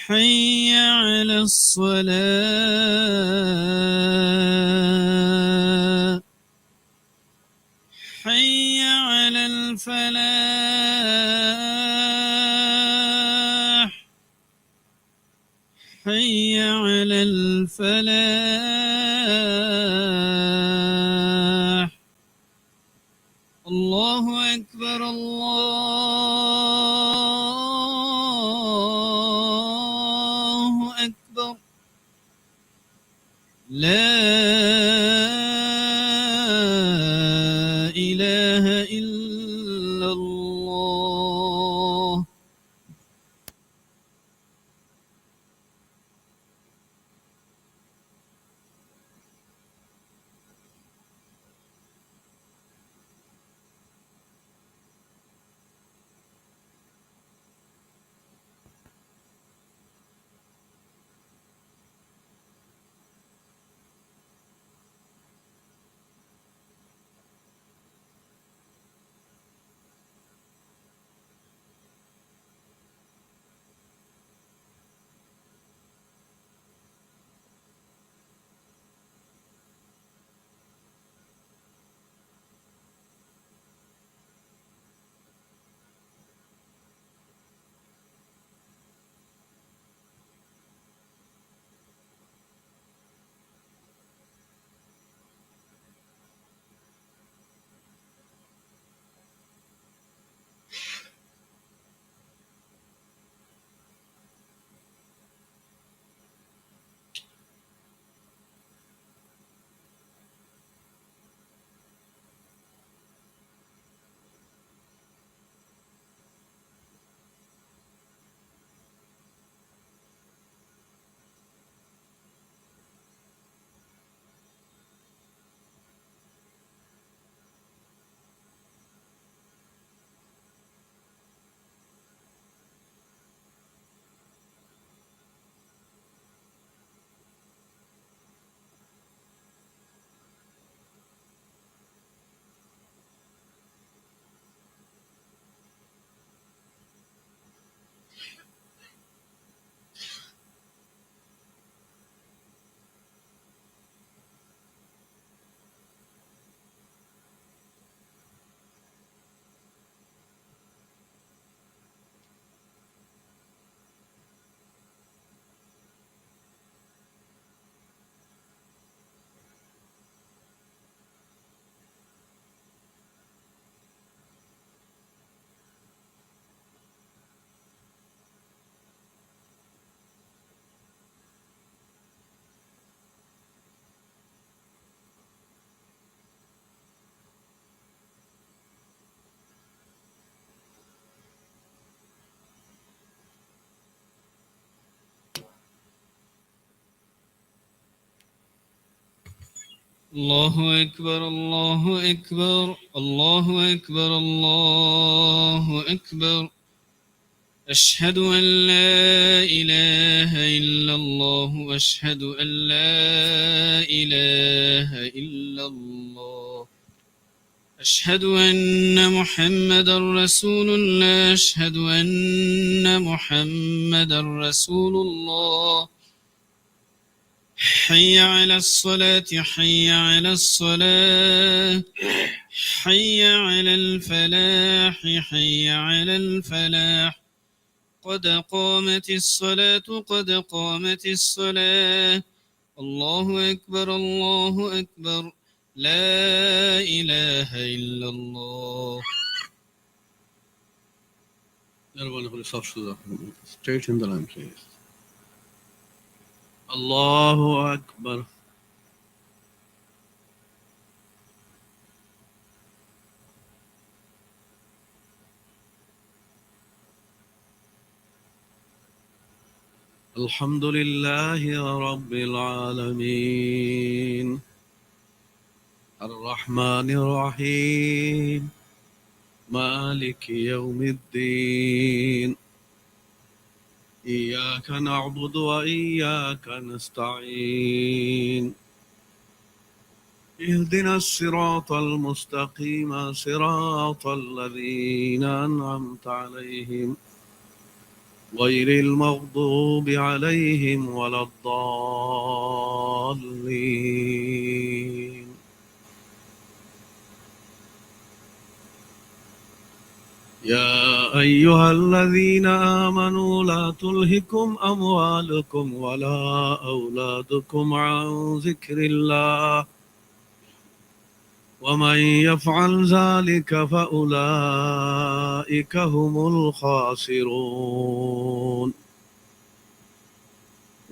حي على الصلاة حي على الفلاح حي على الفلاح الله أكبر الله أكبر لا إله إلا الله. الله أكبر الله أكبر الله أكبر الله أكبر أشهد أن لا إله إلا الله وأشهد أن لا إله إلا الله أشهد أن محمدا رسول الله أشهد أن محمدا رسول الله حي على الصلاة حي على الصلاة حي على الفلاح حي على الفلاح قد قامت الصلاة قد قامت الصلاة الله أكبر الله أكبر لا إله إلا الله. Everyone who is straight in the line, please. Allahu Akbar. Alhamdulillahi Rabbil Alameen. Ar-Rahmanir Rahim. مالك يوم الدين إياك نعبد وإياك نستعين اهدنا الصراط المستقيم صراط الذين أنعمت عليهم غير المغضوب عليهم ولا الضالين. يا أيها الذين آمنوا لا تلهكم أموالكم ولا أولادكم عن ذكر الله ومن يفعل ذلك فأولئك هم الخاسرون.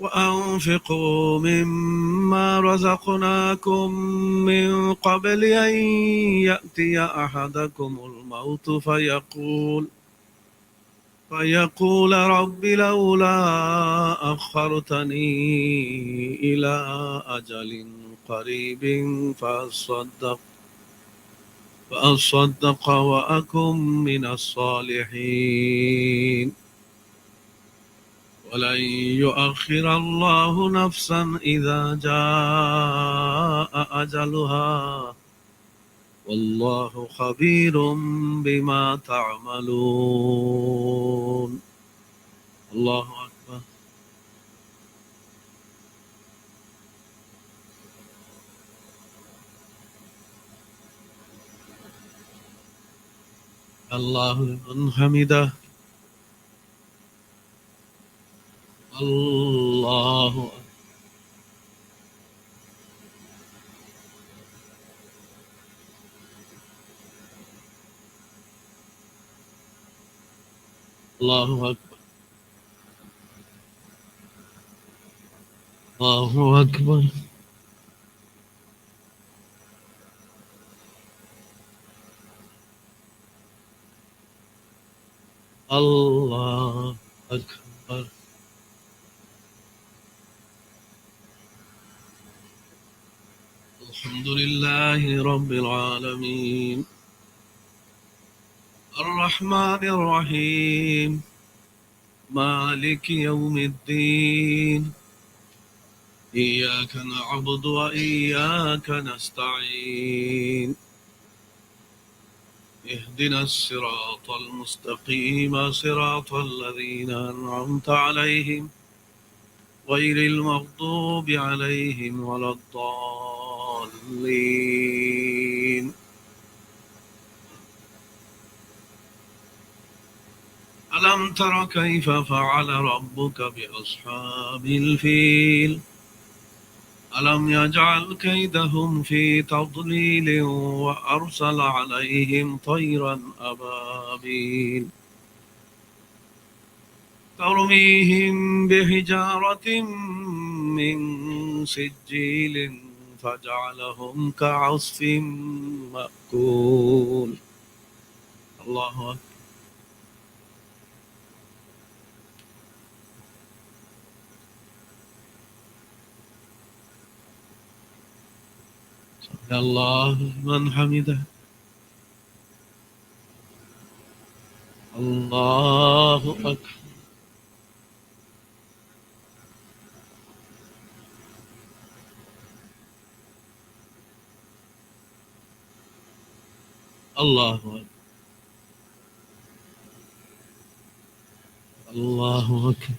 وأنفقوا مما رزقناكم من قبل أن يأتي أحدكم الموت فيقول رب لولا أخرتني إلى أجل قريب فأصدق وأكن من الصالحين. ولن يؤخر الله نفسا إذا جاء أجلها والله خبير بما تعملون. الله أكبر. الله لمن حمده. الله أكبر. الله أكبر. الله أكبر. الله أكبر. الحمد لله رب العالمين الرحمن الرحيم مالك يوم الدين إياك نعبد وإياك نستعين اهدنا الصراط المستقيم صراط الذين أنعمت عليهم غير المغضوب عليهم ولا الضالين. ألم تر كيف فعل ربك بأصحاب الفيل ألم يجعل كيدهم في تضليل وأرسل عليهم طيرا أبابيل ترميهم بحجارة من سجيل فجعلهم كعصف مأكول. الله أكبر. سمع الله لمن حمده. الله أكبر. الله أكبر. الله أكبر.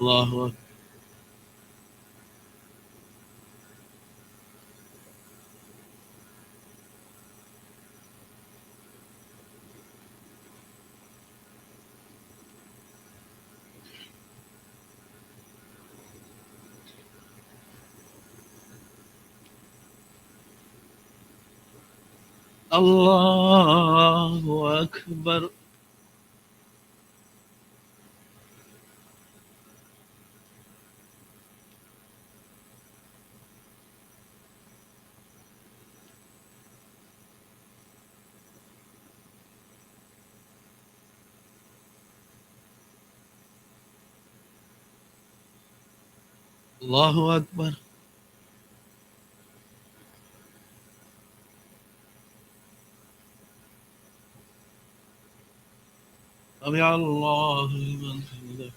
الله أكبر. الله أكبر. الله أكبر. سمع الله لمن حمده.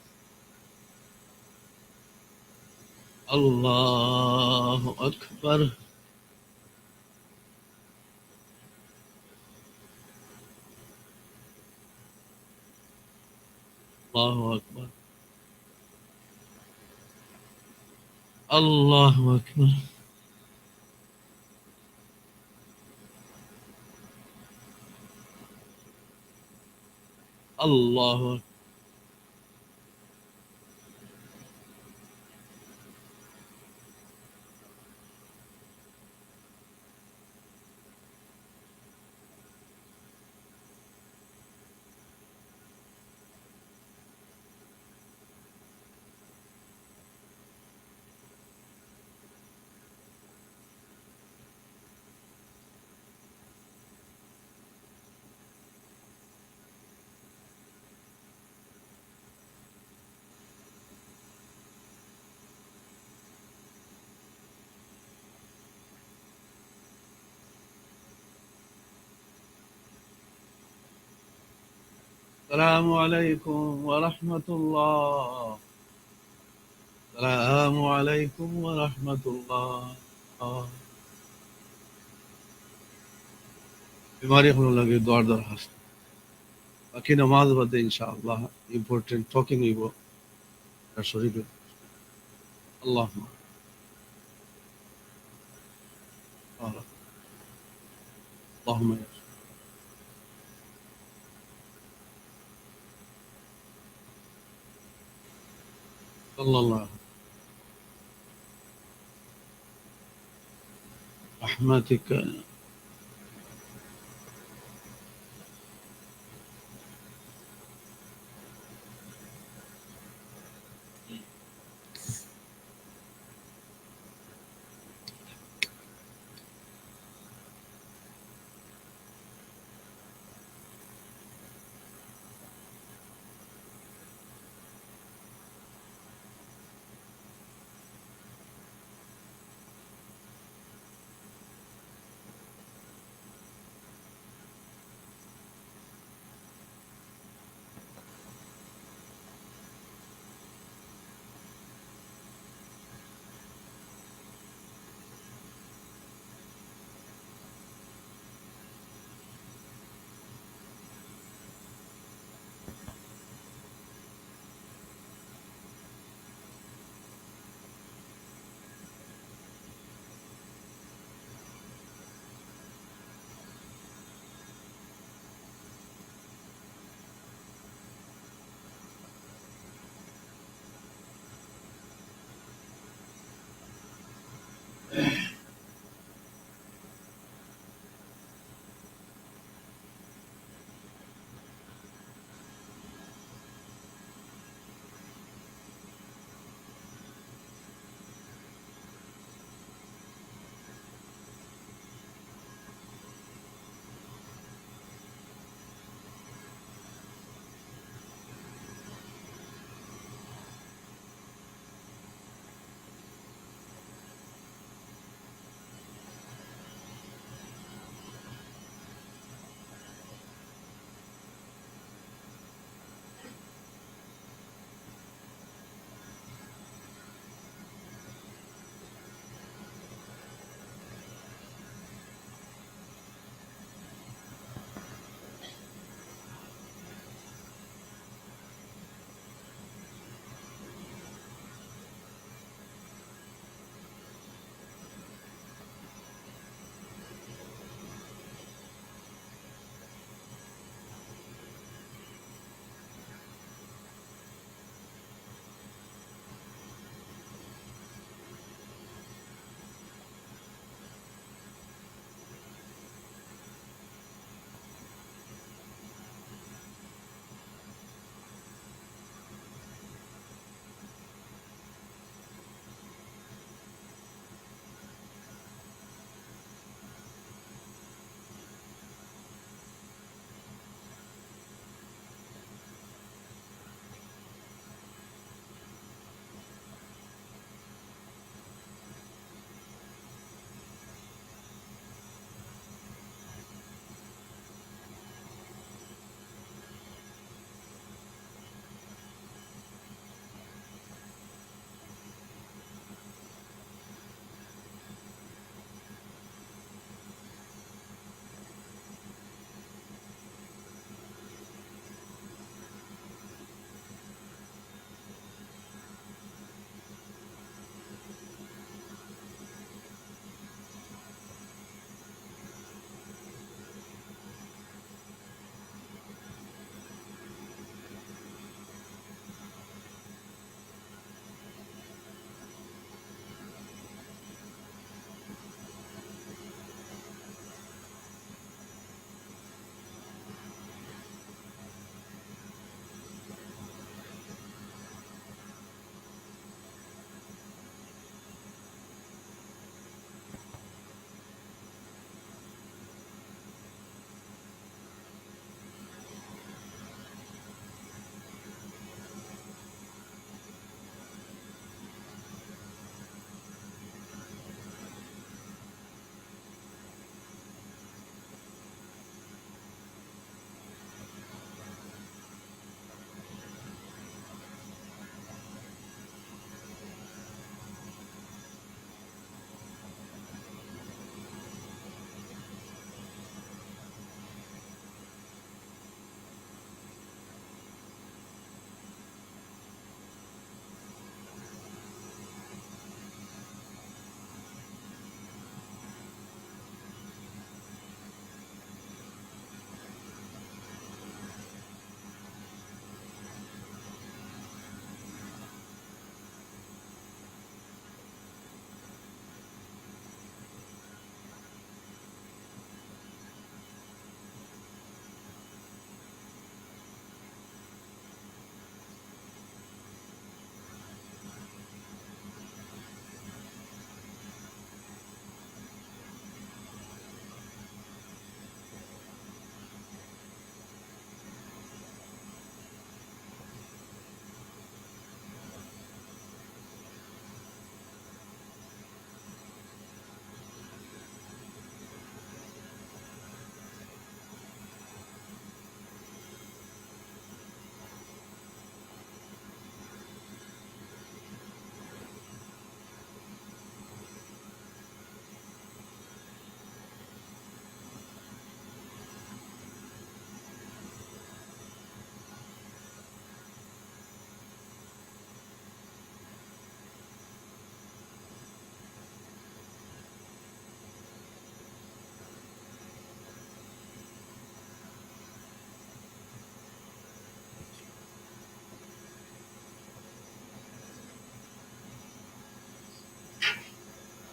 Allahu Akbar. Allahu Akbar. Allahu Akbar. Allahu Akbar. السلام عليكم ورحمة الله. السلام عليكم ورحمة الله. बीमारी होने लगे द्वार दरखास्त बाकी नमाज बदे इंशाअल्लाह इम्पोर्टेंट टॉकिंग ही वो शरीफ अल्लाह اللهم صلى الله رحمتك.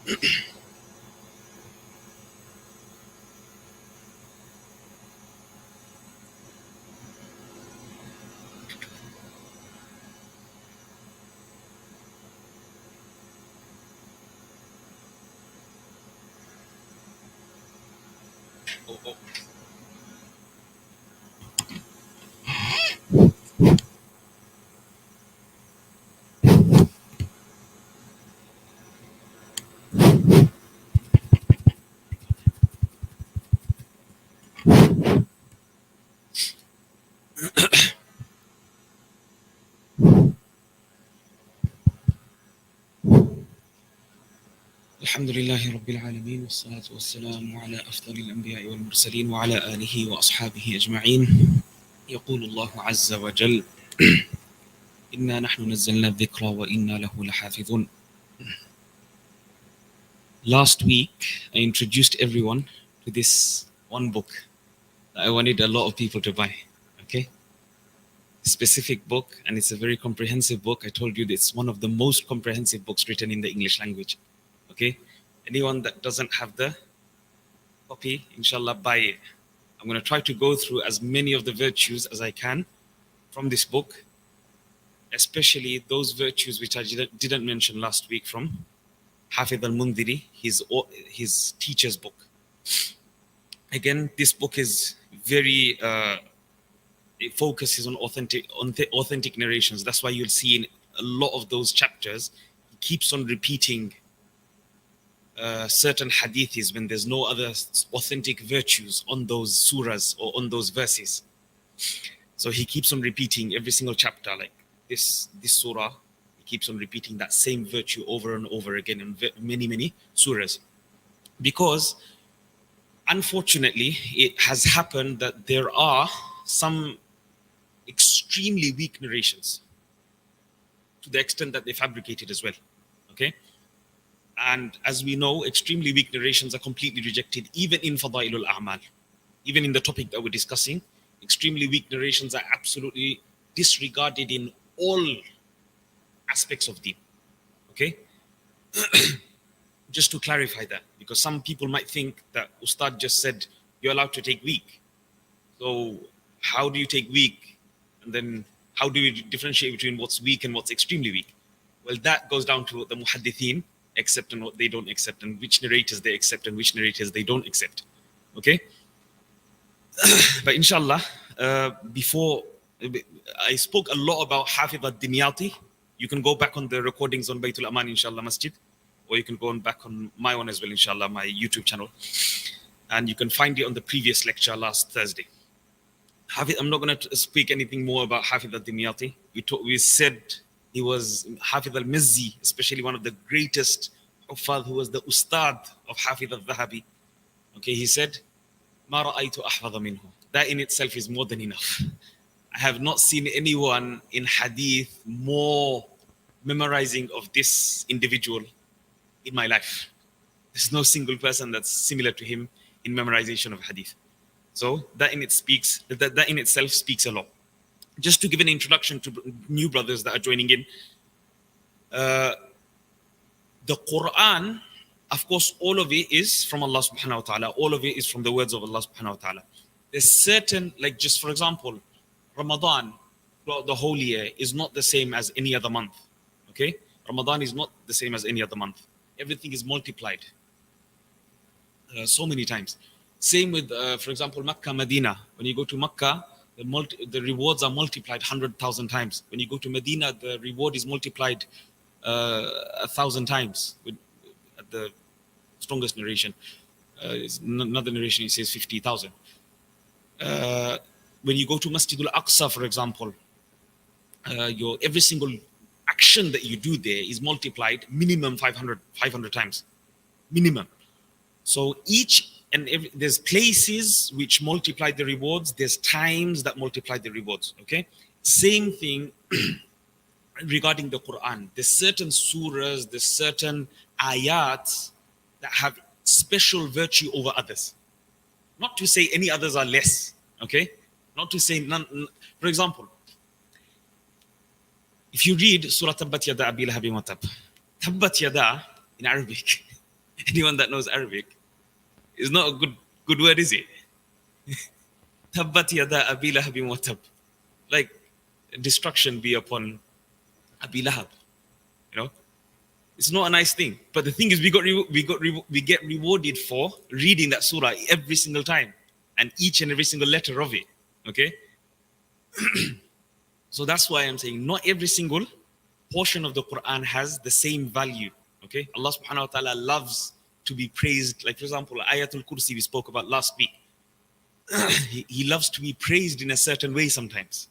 Oh, oh. الحمد لله رب العالمين والصلاة والسلام على أفضل الأنبياء والمرسلين وعلى آله وأصحابه أجمعين. يقول الله عز وجل: إنا نحن نزلنا الذكر وإنا له لحافظون. Last week, I introduced everyone to this one book that I wanted a lot of people to buy. Okay? Specific book, and it's a very comprehensive book. I told you that it's one of the most comprehensive books written in the English language. Okay? Anyone that doesn't have the copy, inshallah, buy it. I'm going to try to go through as many of the virtues as I can from this book, especially those virtues which I didn't mention last week from Hafid al-Mundhiri, his teacher's book. Again, this book is very, it focuses on authentic narrations. That's why you'll see in a lot of those chapters, he keeps on repeating certain hadiths when there's no other authentic virtues on those surahs or on those verses. So he keeps on repeating every single chapter, like this surah, he keeps on repeating that same virtue over and over again in many surahs. Because unfortunately, it has happened that there are some extremely weak narrations to the extent that they fabricated as well. Okay? And as we know, extremely weak narrations are completely rejected, even in Fadailul A'mal. Even in the topic that we're discussing, extremely weak narrations are absolutely disregarded in all aspects of deen. Okay? Just to clarify that, because some people might think that Ustad just said you're allowed to take weak. So how do you take weak? And then how do you differentiate between what's weak and what's extremely weak? Well, that goes down to what the muhaddithin accept and what they don't accept, and which narrators they accept and which narrators they don't accept. Okay? But inshallah, before I spoke a lot about Hafid al-Dimyati. You can go back on the recordings on Baytul Aman, inshallah, Masjid, or you can go on back on my one as well, inshallah, my YouTube channel. And you can find it on the previous lecture last Thursday. I'm not going to speak anything more about Hafid al-Dimyati. We said he was Hafid al-Mizzi, especially one of the greatest Huffaz, who was the Ustad of Hafid al-Dhahabi. Okay, he said, "Ma ra'aytu ahfadha minhu." That in itself is more than enough. I have not seen anyone in Hadith more memorizing of this individual in my life. There's no single person that's similar to him in memorization of Hadith. So that in itself speaks a lot. Just to give an introduction to new brothers that are joining in, the Quran, of course, all of it is from Allah subhanahu wa ta'ala. All of it is from the words of Allah subhanahu wa ta'ala. There's certain, like just for example, Ramadan throughout the whole year is not the same as any other month. Okay? Ramadan is not the same as any other month. Everything is multiplied so many times. Same with, for example, Makkah, Medina. When you go to Makkah, the rewards are multiplied 100,000 times. When you go to Medina, the reward is multiplied 1,000 times. With the strongest narration, another narration, it says 50,000. When you go to Masjid al-Aqsa, for example, your every single action that you do there is multiplied minimum 500 times. Minimum. So each and every, there's places which multiply the rewards, there's times that multiply the rewards. Okay? Same thing regarding the Quran. There's certain surahs, there's certain ayats that have special virtue over others. Not to say any others are less. Okay? Not to say none. For example, if you read Surah Tabbat Yada Abi Lahabin wa Tab, Tabbat Yada in Arabic Anyone that knows Arabic, is not a good word, is it? Tabbat yada abi lahabin wa tab. Like, destruction be upon Abi Lahab. You know, it's not a nice thing. But the thing is, we get rewarded for reading that surah every single time, and each and every single letter of it. Okay, so that's why I'm saying not every single portion of the Quran has the same value. Okay, Allah Subhanahu wa Taala loves to be praised. Like, for example, Ayatul Kursi we spoke about last week. He loves to be praised in a certain way sometimes.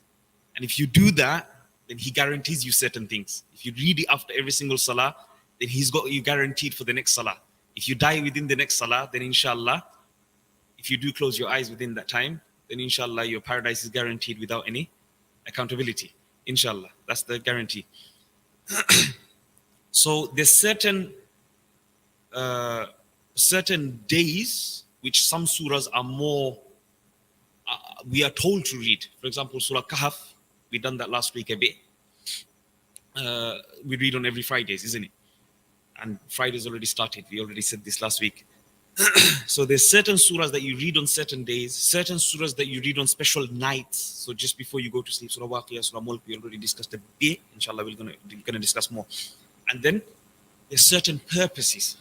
And if you do that, then he guarantees you certain things. If you read it after every single salah, then he's got you guaranteed for the next salah. If you die within the next salah, then inshallah, if you do close your eyes within that time, then inshallah your paradise is guaranteed without any accountability. Inshallah, that's the guarantee. So there's certain days which some surahs are more, we are told to read. For example, Surah Kahf, we done that last week a bit. We read on every Fridays, isn't it? And Friday's already started. We already said this last week. So there's certain surahs that you read on certain days, certain surahs that you read on special nights. So just before you go to sleep, Surah Waqiyah, Surah Mulk, we already discussed a bit. Inshallah, we're gonna discuss more. And then there's certain purposes.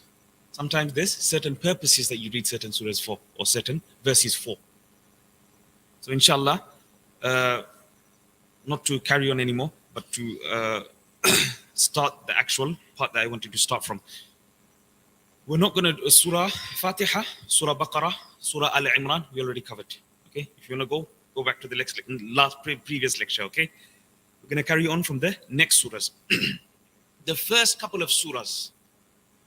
Sometimes there's certain purposes that you read certain surahs for, or certain verses for. So inshallah, not to carry on anymore, but to start the actual part that I wanted to start from. We're not going to Surah Fatiha, Surah Baqarah, Surah Al Imran. We already covered. Okay, if you want to go back to the previous lecture. Okay, we're going to carry on from the next surahs. The first couple of surahs,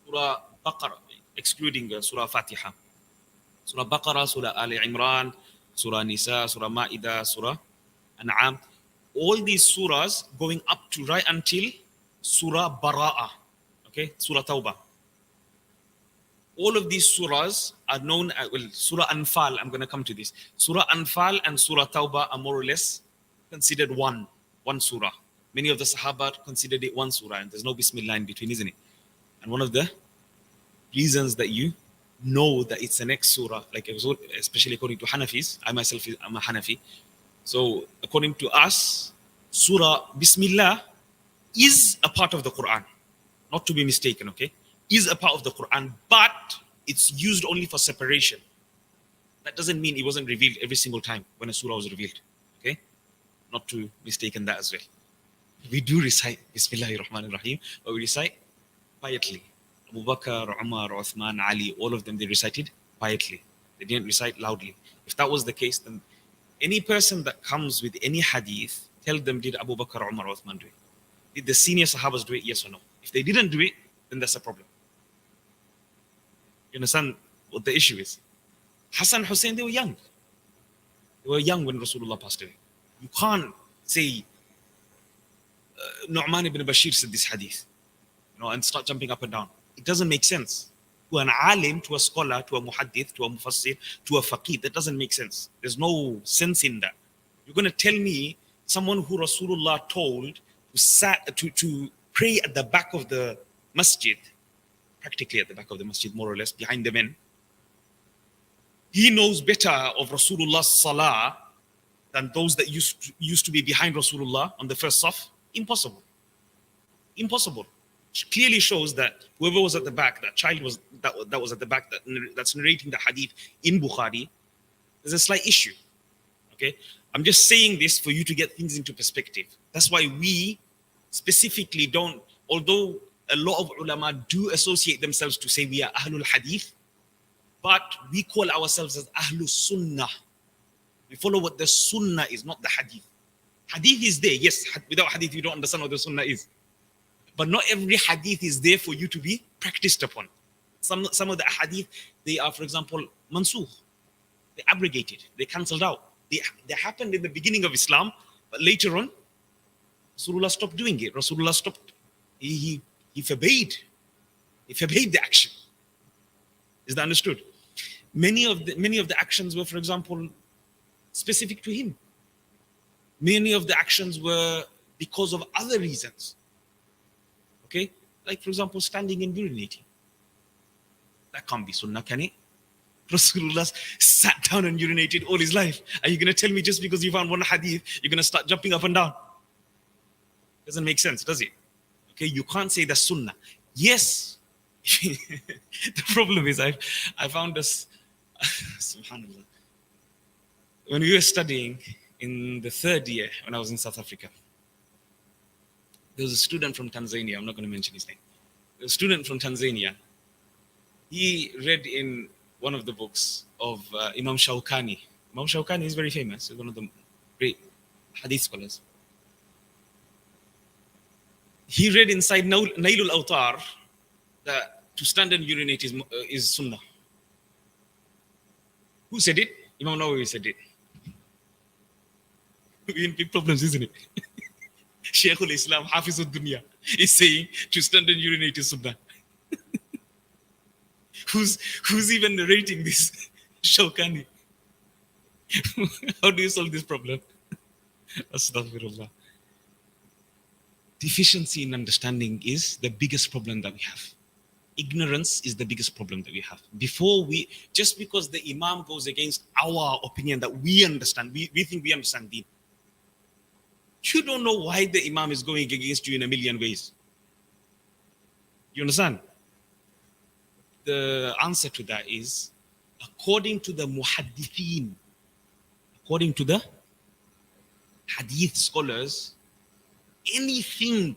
Surah Baqarah, excluding Surah Fatiha, Surah Baqarah, Surah Al Imran, Surah Nisa, Surah Ma'idah, Surah An'am. All these surahs going up to right until Surah Bara'ah, okay, Surah Tawbah. All of these surahs are known as, well, Surah Anfal, I'm going to come to this. Surah Anfal and Surah Tawbah are more or less considered one surah. Many of the Sahaba considered it one surah, and there's no Bismillah in between, isn't it? And one of the reasons that you know that it's the next surah, like especially according to Hanafis, I'm a Hanafi. So according to us, Surah Bismillah is a part of the Quran, not to be mistaken, okay? Is a part of the Quran, but it's used only for separation. That doesn't mean it wasn't revealed every single time when a surah was revealed, okay? Not to mistaken that as well. We do recite Bismillahir Rahmanir Rahim, but we recite quietly. Abu Bakr, Umar, Uthman, Ali, all of them, they recited quietly. They didn't recite loudly. If that was the case, then any person that comes with any hadith, tell them, did Abu Bakr, Umar, Uthman do it? Did the senior Sahabas do it, yes or no? If they didn't do it, then that's a problem. You understand what the issue is? Hassan and Hussain, they were young. They were young when Rasulullah passed away. You can't say Nu'man ibn Bashir said this hadith, and start jumping up and down. It doesn't make sense. To an alim, to a scholar, to a muhaddith, to a mufassir, to a faqih, that doesn't make sense. There's no sense in that. You're going to tell me someone who Rasulullah told to pray at the back of the masjid, practically at the back of the masjid, more or less, behind the men. He knows better of Rasulullah's salah than those that used to be behind Rasulullah on the first saf. Impossible. Impossible. It clearly shows that whoever was at the back, that child that was at the back, that's narrating the hadith in Bukhari, there's a slight issue. Okay? I'm just saying this for you to get things into perspective. That's why we specifically don't, although a lot of ulama do associate themselves to say we are Ahlul Hadith, but we call ourselves as Ahlul Sunnah. We follow what the Sunnah is, not the Hadith. Hadith is there, yes. Without Hadith, you don't understand what the Sunnah is. But not every Hadith is there for you to be practiced upon. Some of the Hadith, they are, for example, mansukh. They abrogated, they cancelled out. They happened in the beginning of Islam, but later on, Rasulullah stopped doing it. Rasulullah stopped. He forbade. He forbade the action. Is that understood? Many of the actions were, for example, specific to him. Many of the actions were because of other reasons. Okay? Like, for example, standing and urinating. That can't be sunnah, can it? Rasulullah sat down and urinated all his life. Are you going to tell me just because you found one hadith, you're going to start jumping up and down? Doesn't make sense, does it? Okay, you can't say that's sunnah. Yes. The problem is I found this, subhanallah. When we were studying in the third year, when I was in South Africa, there was a student from Tanzania. I'm not going to mention his name. There was a student from Tanzania. He read in one of the books of Imam Shawkani. Imam Shawkani is very famous. He's one of the great hadith scholars. He read inside Nailul Awtar that to stand and urinate is sunnah. Who said it? Imam Nawawi said it. We're in big problems, isn't it? Shaykh al-Islam, Hafiz al-Dunya, is saying to stand and urinate is sunnah. Who's even narrating this? Shawkani. How do you solve this problem? Astaghfirullah. Deficiency in understanding is the biggest problem that we have. Ignorance is the biggest problem that we have. Just because the Imam goes against our opinion that we understand, we think we understand deen. You don't know why the Imam is going against you in a million ways. You understand? The answer to that is, according to the muhaddithin, according to the hadith scholars, anything,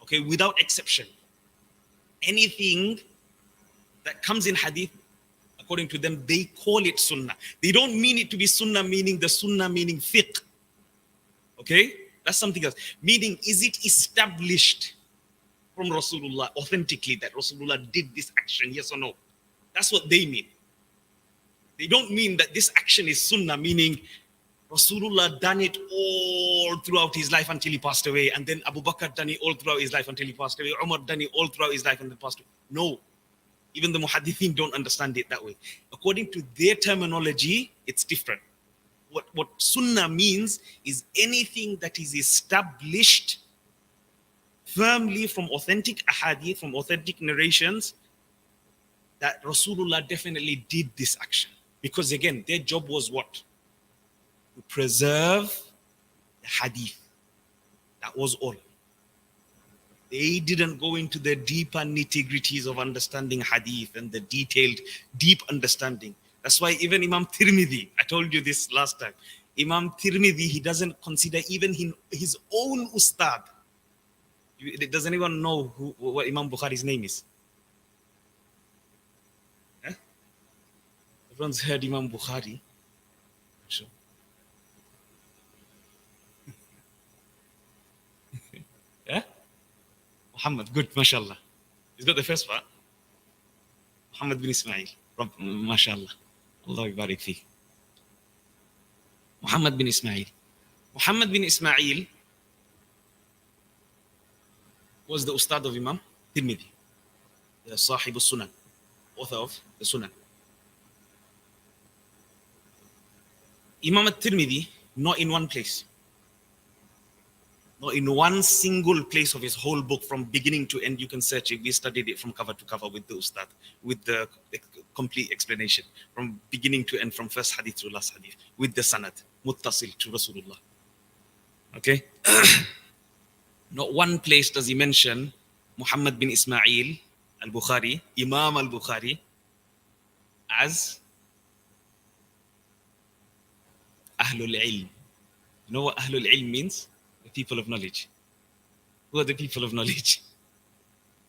okay, without exception, anything that comes in hadith, according to them, they call it sunnah. They don't mean it to be sunnah, meaning the sunnah meaning fiqh. Okay? That's something else. Meaning, is it established from Rasulullah authentically that Rasulullah did this action, yes or no? That's what they mean. They don't mean that this action is sunnah, meaning Rasulullah done it all throughout his life until he passed away, and then Abu Bakr done it all throughout his life until he passed away, Umar done it all throughout his life and then passed away. No. Even the muhaddithin don't understand it that way. According to their terminology, it's different. What sunnah means is anything that is established firmly from authentic ahadith, from authentic narrations, that Rasulullah definitely did this action. Because again, their job was what? To preserve the hadith. That was all. They didn't go into the deeper nitty-gritties of understanding hadith and the detailed, deep understanding. That's why even Imam Tirmidhi, I told you this last time, Imam Tirmidhi, he doesn't consider even his own ustad. Does anyone know what Imam Bukhari's name is? Huh? Everyone's heard Imam Bukhari. Sure. Yeah? Muhammad, good, mashallah. He's got the first part. Muhammad bin Ismail. Mashallah. Allah barik fi. Muhammad bin Ismail. Muhammad bin Ismail was the ustad of Imam Tirmidhi, the Sahib al-Sunan, author of the Sunan. Imam al-Tirmidhi, not in one place. Not in one single place of his whole book from beginning to end. You can search it. We studied it from cover to cover with the ustad, with the complete explanation from beginning to end, from first hadith to last hadith, with the sanad, muttasil to Rasulullah. Okay? Not one place does he mention Muhammad bin Ismail al-Bukhari, Imam al-Bukhari, as Ahlul Ilm. You know what Ahlul Ilm means? The people of knowledge. Who are the people of knowledge?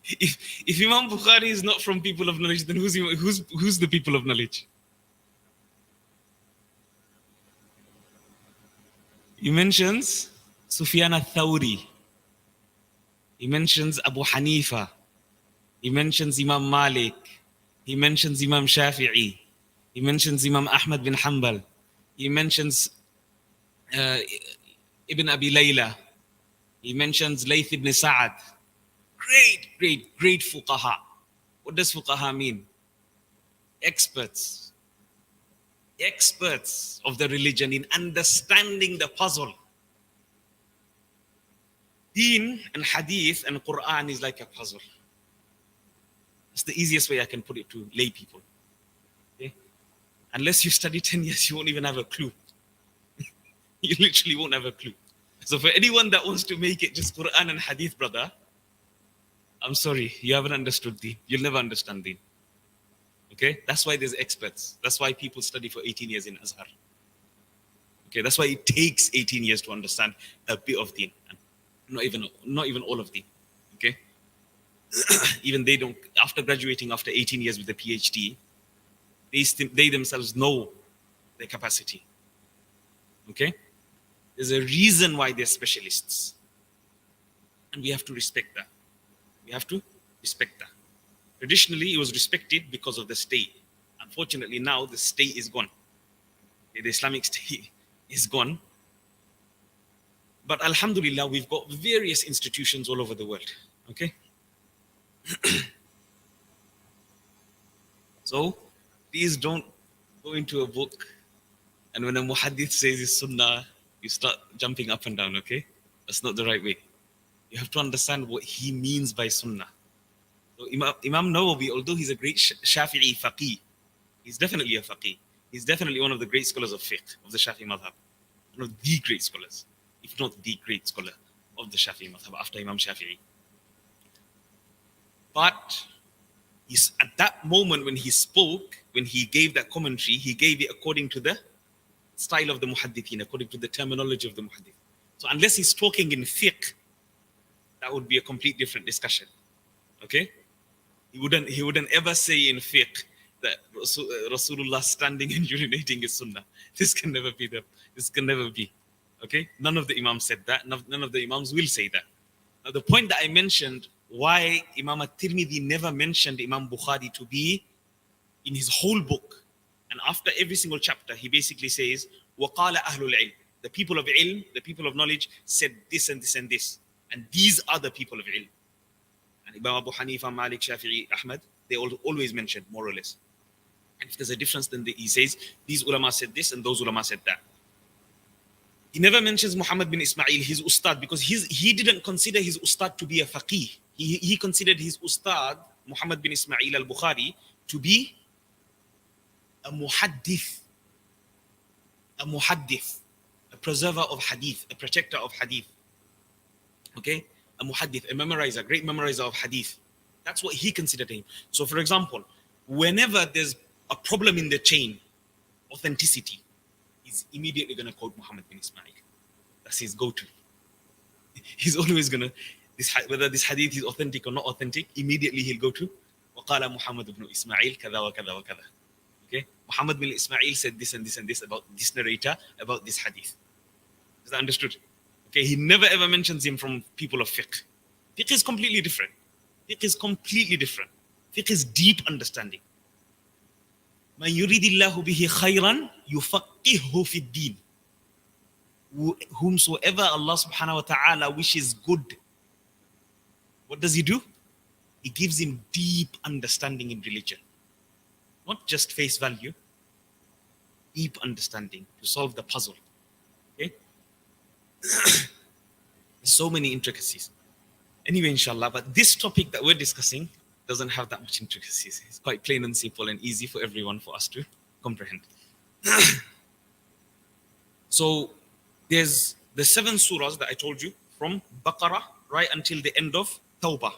If Imam Bukhari is not from people of knowledge, then who's the people of knowledge? He mentions Sufyan al-Thawri. He mentions Abu Hanifa. He mentions Imam Malik. He mentions Imam Shafi'i. He mentions Imam Ahmad bin Hanbal. He mentions Ibn Abi Layla. He mentions Layth ibn Sa'ad. Great fuqaha. What does fuqaha mean? Experts of the religion in understanding the puzzle. Deen and hadith and Quran is like a puzzle. It's the easiest way I can put it to lay people. Okay? Unless you study 10 years, you won't even have a clue. You literally won't have a clue. So for anyone that wants to make it just Quran and Hadith, brother, I'm sorry, you haven't understood Deen. You'll never understand Deen. Okay? That's why there's experts. That's why people study for 18 years in Azhar. Okay, that's why it takes 18 years to understand a bit of Deen. And not even all of Deen. Okay? Even they don't, after graduating after 18 years with a PhD, they themselves know their capacity. Okay? There's a reason why they're specialists. And we have to respect that. We have to respect that. Traditionally, it was respected because of the state. Unfortunately, now the state is gone. The Islamic State is gone. But alhamdulillah, we've got various institutions all over the world. Okay? So, please don't go into a book and when a muhaddith says it's sunnah, you start jumping up and down, okay? That's not the right way. You have to understand what he means by sunnah. So Imam Nawawi, although he's a great Shafi'i faqih, he's definitely a faqih. He's definitely one of the great scholars of fiqh, of the Shafi'i madhab. One of the great scholars, if not the great scholar of the Shafi'i madhab after Imam Shafi'i. But at that moment when he spoke, when he gave that commentary, he gave it according to the style of the muhaddithin, according to the terminology of the muhaddith. So unless he's talking in fiqh, that would be a complete different discussion. Okay? He wouldn't ever say in fiqh that Rasulullah standing and urinating is sunnah. This can never be. Okay? None of the Imams said that. None of the Imams will say that. Now the point that I mentioned, why Imam at-Tirmidhi never mentioned Imam Bukhari to be in his whole book. And after every single chapter, he basically says, وَقَالَ أَهْلُ الْعِلْمِ. The people of ilm, the people of knowledge said this and this and this. And these are the people of ilm. And Imam Abu Hanifa, Malik, Shafi'i, Ahmad, they always mention, more or less. And if there's a difference, then he says, these ulama said this and those ulama said that. He never mentions Muhammad bin Ismail, his ustad, because he didn't consider his ustad to be a faqih. He considered his ustad, Muhammad bin Ismail al-Bukhari, to be a muhaddith, a preserver of hadith, a protector of hadith. Okay? A muhaddith, a memorizer, great memorizer of hadith. That's what he considered him. So for example, whenever there's a problem in the chain, authenticity, he's immediately going to quote Muhammad bin Ismail. That's his go-to. He's always going to, whether this hadith is authentic or not authentic, immediately he'll go to وَقَالَ مُحَمَّدُ بْنُ إِسْمَاعِيلَ كَذَا وَكَذَا وَكَذَا. Okay? Muhammad bin Ismail said this and this and this about this narrator, about this hadith. Is that understood? Okay, he never ever mentions him from people of fiqh. Fiqh is completely different. Fiqh is deep understanding. مَنْ يُرِيدِ اللَّهُ بِهِ خَيْرًا يُفَقِّهُ فِي الدِّينِ. Whomsoever Allah subhanahu wa ta'ala wishes good, what does he do? He gives him deep understanding in religion. Not just face value, deep understanding to solve the puzzle. Okay? There's so many intricacies. Anyway, inshallah, but this topic that we're discussing doesn't have that much intricacies. It's quite plain and simple and easy for everyone, for us to comprehend. So there's the 7 surahs that I told you from Baqarah right until the end of Tawbah.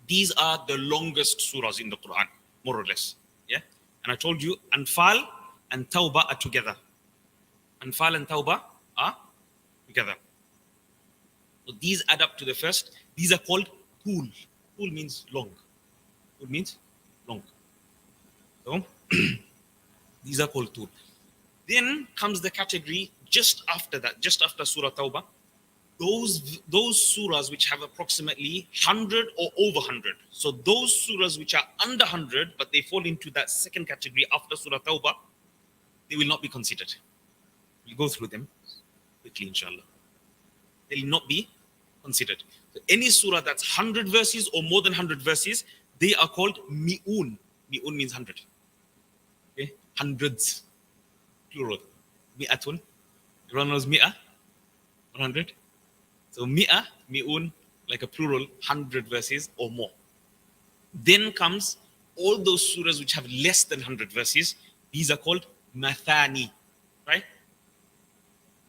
These are the longest surahs in the Quran, more or less. Yeah? And I told you Anfal and Tawbah are together. Anfal and Tawbah are together. So these add up to the first. These are called Tul. Tul means long. Tul means long. So these are called Tul. Then comes the category just after that, just after Surah Tawbah. Those surahs which have approximately 100 or over 100. So those surahs which are under 100, but they fall into that second category after Surah Tawbah, they will not be considered. We'll go through them quickly, inshallah. They will not be considered. So any surah that's 100 verses or more than 100 verses, they are called mi'un. Mi'un means 100. Okay? Hundreds. Plural. Mi'atun. Everyone knows mi'ah? 100. So mi'ah, mi'un, like a plural, 100 verses or more. Then comes all those surahs which have less than 100 verses. These are called mathani, right?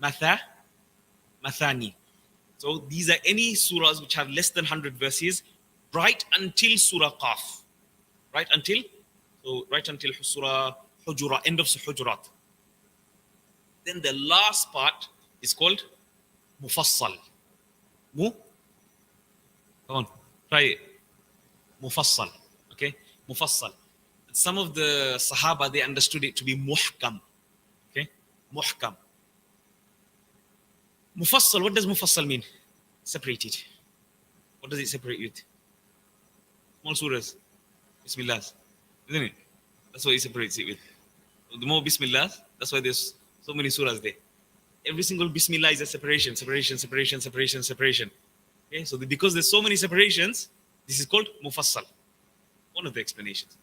Mathani. So these are any surahs which have less than 100 verses, right until Surah Qaf. Right until Surah Hujurat, end of Hujurat. Then the last part is called Mufassal. Come on, try it. Mufassal. Okay? Mufassal. Some of the Sahaba, they understood it to be muhkam. Okay? Muhkam. Mufassal, what does Mufassal mean? Separated. What does it separate with? Small surahs. Bismillahs. Isn't it? That's what it separates it with. The more Bismillahs, that's why there's so many surahs there. Every single Bismillah is a separation. Okay? So because there's so many separations, this is called Mufassal. One of the explanations.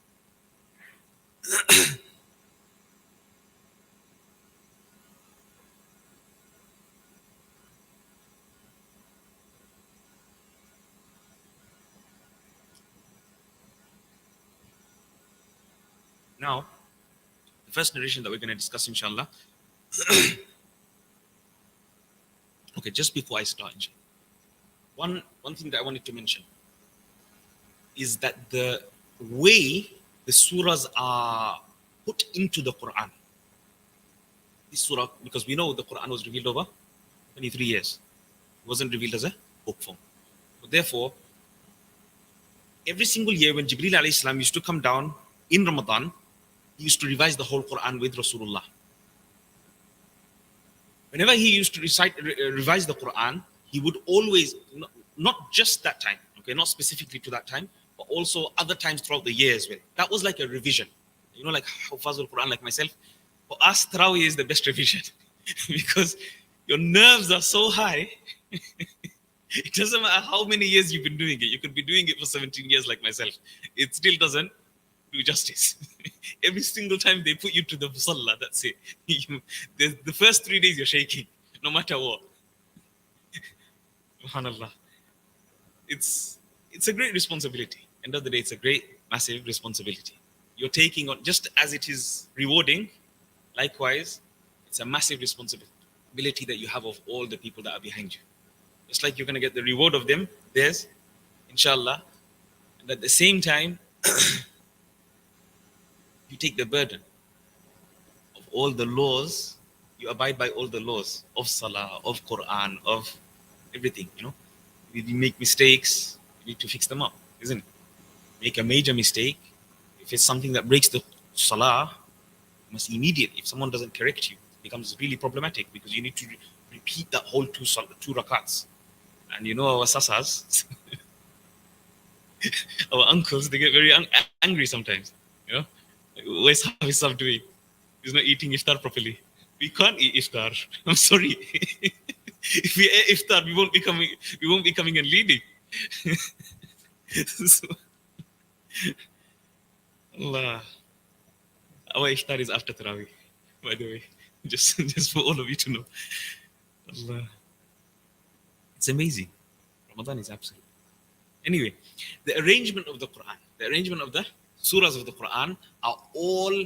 Now, the first narration that we're going to discuss, inshallah. Okay, just before I start, inshallah, one thing that I wanted to mention is that the way the surahs are put into the Quran. This surah, because we know the Quran was revealed over 23 years. It wasn't revealed as a book form. So therefore, every single year when Jibreel alayhi salam used to come down in Ramadan, he used to revise the whole Quran with Rasulullah. Whenever he used to revise the Quran, he would always, not just that time, okay, not specifically to that time, but also other times throughout the year as well. That was like a revision. Like Hufazul Quran, like myself. For us, Tarawih is the best revision because your nerves are so high. It doesn't matter how many years you've been doing it. You could be doing it for 17 years like myself. It still doesn't do justice. Every single time they put you to the Musalla, that's it. The first 3 days you're shaking, no matter what. SubhanAllah. It's a great responsibility. End of the day, it's a great, massive responsibility. You're taking on, just as it is rewarding, likewise, it's a massive responsibility that you have of all the people that are behind you. Just like you're going to get the reward of them, there's, inshallah, and at the same time, you take the burden of all the laws, you abide by all the laws of Salah, of Quran, of everything, If you make mistakes, you need to fix them up, isn't it? Make a major mistake. If it's something that breaks the Salah, you must immediately, if someone doesn't correct you, it becomes really problematic because you need to repeat that whole two rakats. And our sasas, our uncles, they get very angry sometimes. Where's Hafiz doing? He's not eating iftar properly. We can't eat iftar. I'm sorry. If we eat iftar, we won't be coming and leading. So, Allah. Our iftar is after Tarawih, by the way. Just for all of you to know. Allah. It's amazing. Ramadan is absolute. Anyway, the arrangement of the Quran, the arrangement of the surahs of the Quran are all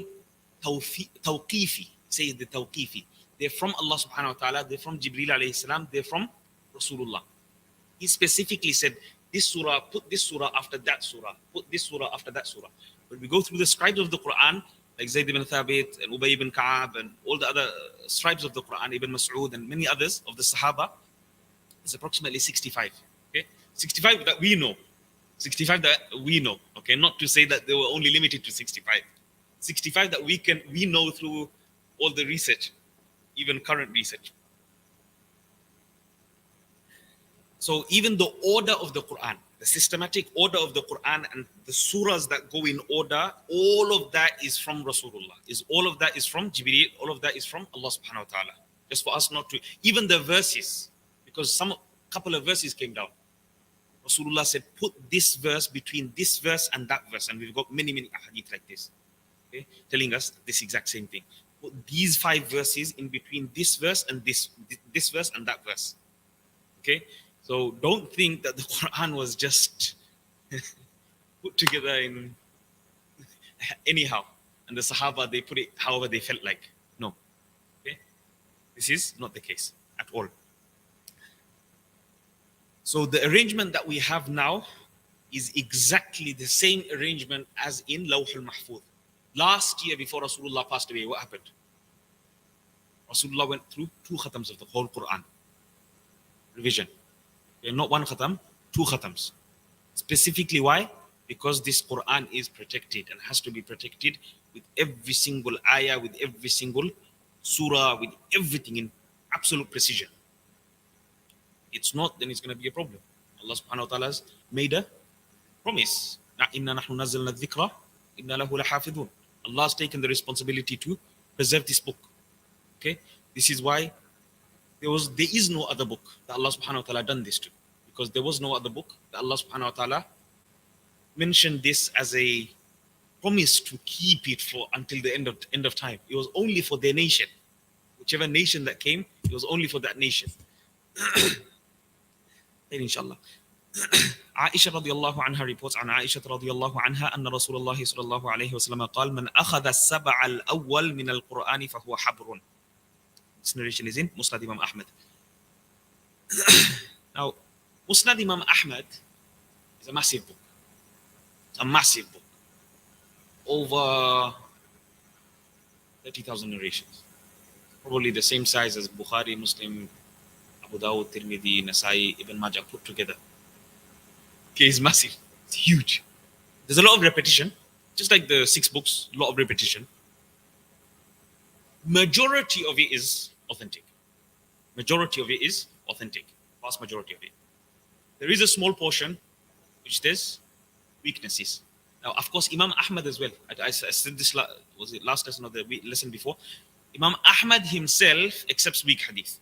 tawqifi. Say the tawqifi. They're from Allah subhanahu wa ta'ala, they're from Jibreel alayhi salam, they're from Rasulullah. He specifically said, this surah, put this surah after that surah, put this surah after that surah. When we go through the scribes of the Quran, like Zayd ibn Thabit and Ubay ibn Ka'ab and all the other scribes of the Quran, Ibn Mas'ud and many others of the Sahaba, it's approximately 65. Okay, 65 that we know. 65 that we know. Okay, not to say that they were only limited to 65. 65 that we know through all the research, even current research. So even the order of the Quran, the systematic order of the Quran and the surahs that go in order, all of that is from Rasulullah. All of that is from Jibreel, all of that is from Allah subhanahu wa ta'ala. Just for us not to, even the verses, because couple of verses came down. Rasulullah said, put this verse between this verse and that verse. And we've got many hadith like this, okay, telling us this exact same thing. Put these 5 verses in between this verse and this verse and that verse. Okay, so don't think that the Quran was just put together in anyhow. And the Sahaba, they put it however they felt like. No. Okay? This is not the case at all. So the arrangement that we have now is exactly the same arrangement as in Lawh al-Mahfuz. Last year before Rasulullah passed away, what happened? Rasulullah went through 2 khatams of the whole Quran. Revision. Okay, not 1 khatam, 2 khatams. Specifically why? Because this Quran is protected and has to be protected with every single ayah, with every single surah, with everything in absolute precision. It's not, then it's going to be a problem. Allah subhanahu wa ta'ala has made a promise. إِنَّا نَحْنُ نَزَّلْنَا الذِّكْرَ إِنَّا لَهُ لَحَافِظُونَ. Allah has taken the responsibility to preserve this book. Okay? This is why there is no other book that Allah subhanahu wa ta'ala done this to. Because there was no other book that Allah subhanahu wa ta'ala mentioned this as a promise to keep it for until the end of time. It was only for their nation. Whichever nation that came, it was only for that nation. Inshallah. عائشة رضي الله عنها reports عن عائشة رضي الله عنها أن رسول الله صلى الله عليه وسلم قال من أخذ السبع الأول من القرآن فهو حبر. This narration is in Musnad Imam Ahmad. Now, Musnad Imam Ahmad is a massive book. It's a massive book. Over 30,000 narrations. Probably the same size as Bukhari, Muslim, Abu Dawud, Tirmidhi, Nasai, Ibn Majah put together. Okay, it's massive. It's huge. There's a lot of repetition. Just like the 6 books, a lot of repetition. Majority of it is authentic. Majority of it is authentic. Vast majority of it. There is a small portion which there's weaknesses. Now, of course, Imam Ahmad as well. I said this, was it last lesson or the lesson before? Imam Ahmad himself accepts weak hadith.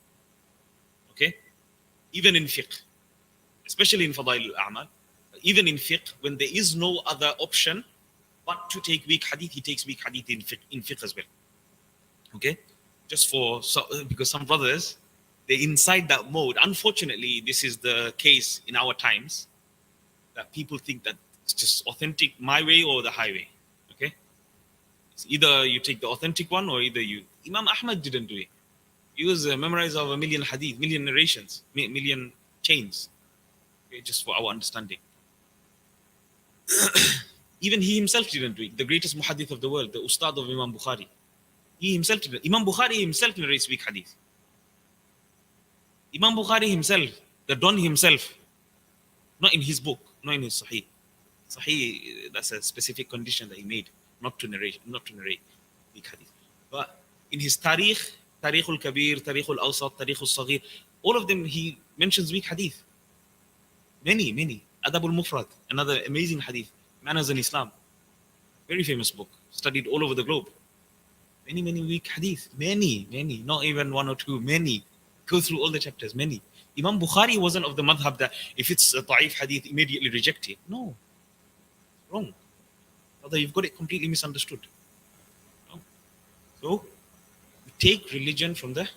Okay? Even in fiqh. Especially in Fadail al-A'mal. Even in fiqh, when there is no other option but to take weak hadith, he takes weak hadith in fiqh as well. Okay? Just because some brothers, they're inside that mode. Unfortunately, this is the case in our times, that people think that it's just authentic my way or the highway. Okay? It's either you take the authentic one or either you. Imam Ahmad didn't do it. He was a memorizer of 1 million hadith, million narrations, million chains. Okay, just for our understanding. Even he himself didn't do it. The greatest muhaddith of the world, the Ustad of Imam Bukhari. He himself didn't. Imam Bukhari himself narrates weak hadith. Imam Bukhari himself, the Don himself, not in his book, not in his Sahih. Sahih, that's a specific condition that he made, not to narrate weak hadith. But in his Tarikh al-Kabir, Tarikh al-Awsat, Tarikh al-Saghir, all of them he mentions weak hadith. Many. Adab al-Mufrad, another amazing hadith. Manners in Islam. Very famous book. Studied all over the globe. Many weak hadith. Many. Not even 1 or 2. Many. Go through all the chapters. Many. Imam Bukhari wasn't of the madhab that if it's a ta'if hadith, immediately reject it. No. Wrong. Although you've got it completely misunderstood. No. So, we take religion from the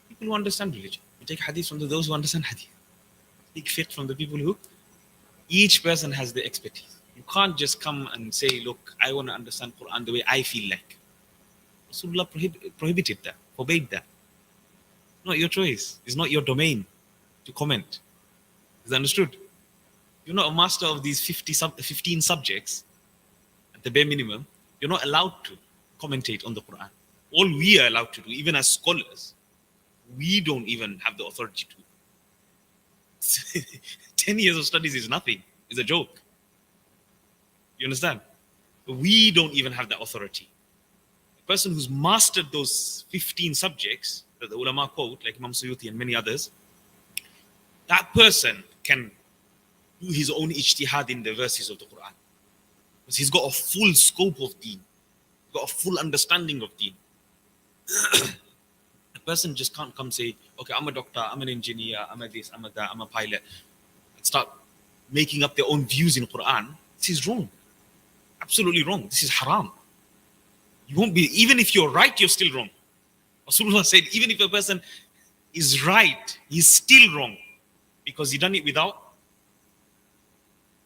people who understand religion. We take hadith from those who understand hadith. Take fiqh from the people who, each person has the expertise. You can't just come and say, look, I want to understand Quran the way I feel like. Rasulullah prohibited that, forbade that. Not your choice. It's not your domain to comment. Is that understood? You're not a master of these 15 subjects, at the bare minimum. You're not allowed to commentate on the Quran. All we are allowed to do, even as scholars, we don't even have the authority to. 10 years of studies is nothing. It's a joke. You understand? We don't even have that authority. The person who's mastered those 15 subjects that the ulama quote, like Imam Suyuti and many others, that person can do his own ijtihad in the verses of the Quran. Because he's got a full scope of deen. He's got a full understanding of deen. A person just can't come say, okay, I'm a doctor, I'm an engineer, I'm a this, I'm a that, I'm a pilot, and start making up their own views in Quran. This is wrong. Absolutely wrong. This is haram. You won't be, even if you're right, you're still wrong. Rasulullah said, even if a person is right, he's still wrong. Because he done it without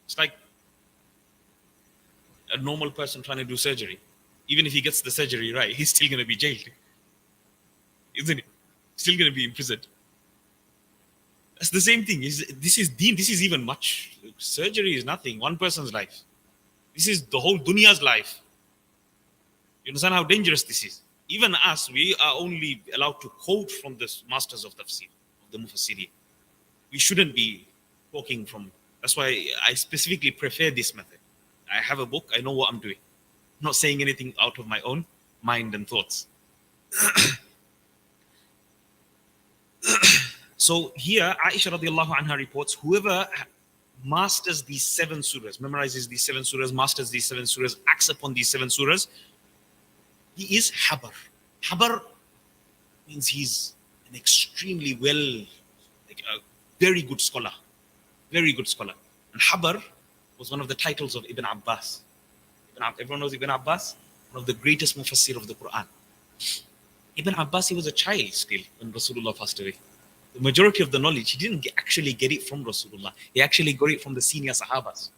It's like a normal person trying to do surgery. Even if he gets the surgery right, he's still going to be jailed, isn't it? Still going to be imprisoned. That's the same thing. This is deen. This is even much. Surgery is nothing. One person's life. This is the whole dunya's life. You understand how dangerous this is? Even us, we are only allowed to quote from the masters of tafsir, of the mufassiri. We shouldn't be talking from. That's why I specifically prefer this method. I have a book. I know what I'm doing. I'm not saying anything out of my own mind and thoughts. So here, Aisha radiallahu anha reports, whoever masters these 7 surahs, memorizes these 7 surahs, masters these 7 surahs, acts upon these 7 surahs, he is habar. Habar means he's an extremely like a very good scholar. Very good scholar. And habar was one of the titles of Ibn Abbas. Everyone knows Ibn Abbas? One of the greatest mufassir of the Quran. Ibn Abbas, he was a child still when Rasulullah passed away. The majority of the knowledge, he didn't actually get it from Rasulullah. He actually got it from the senior Sahabas.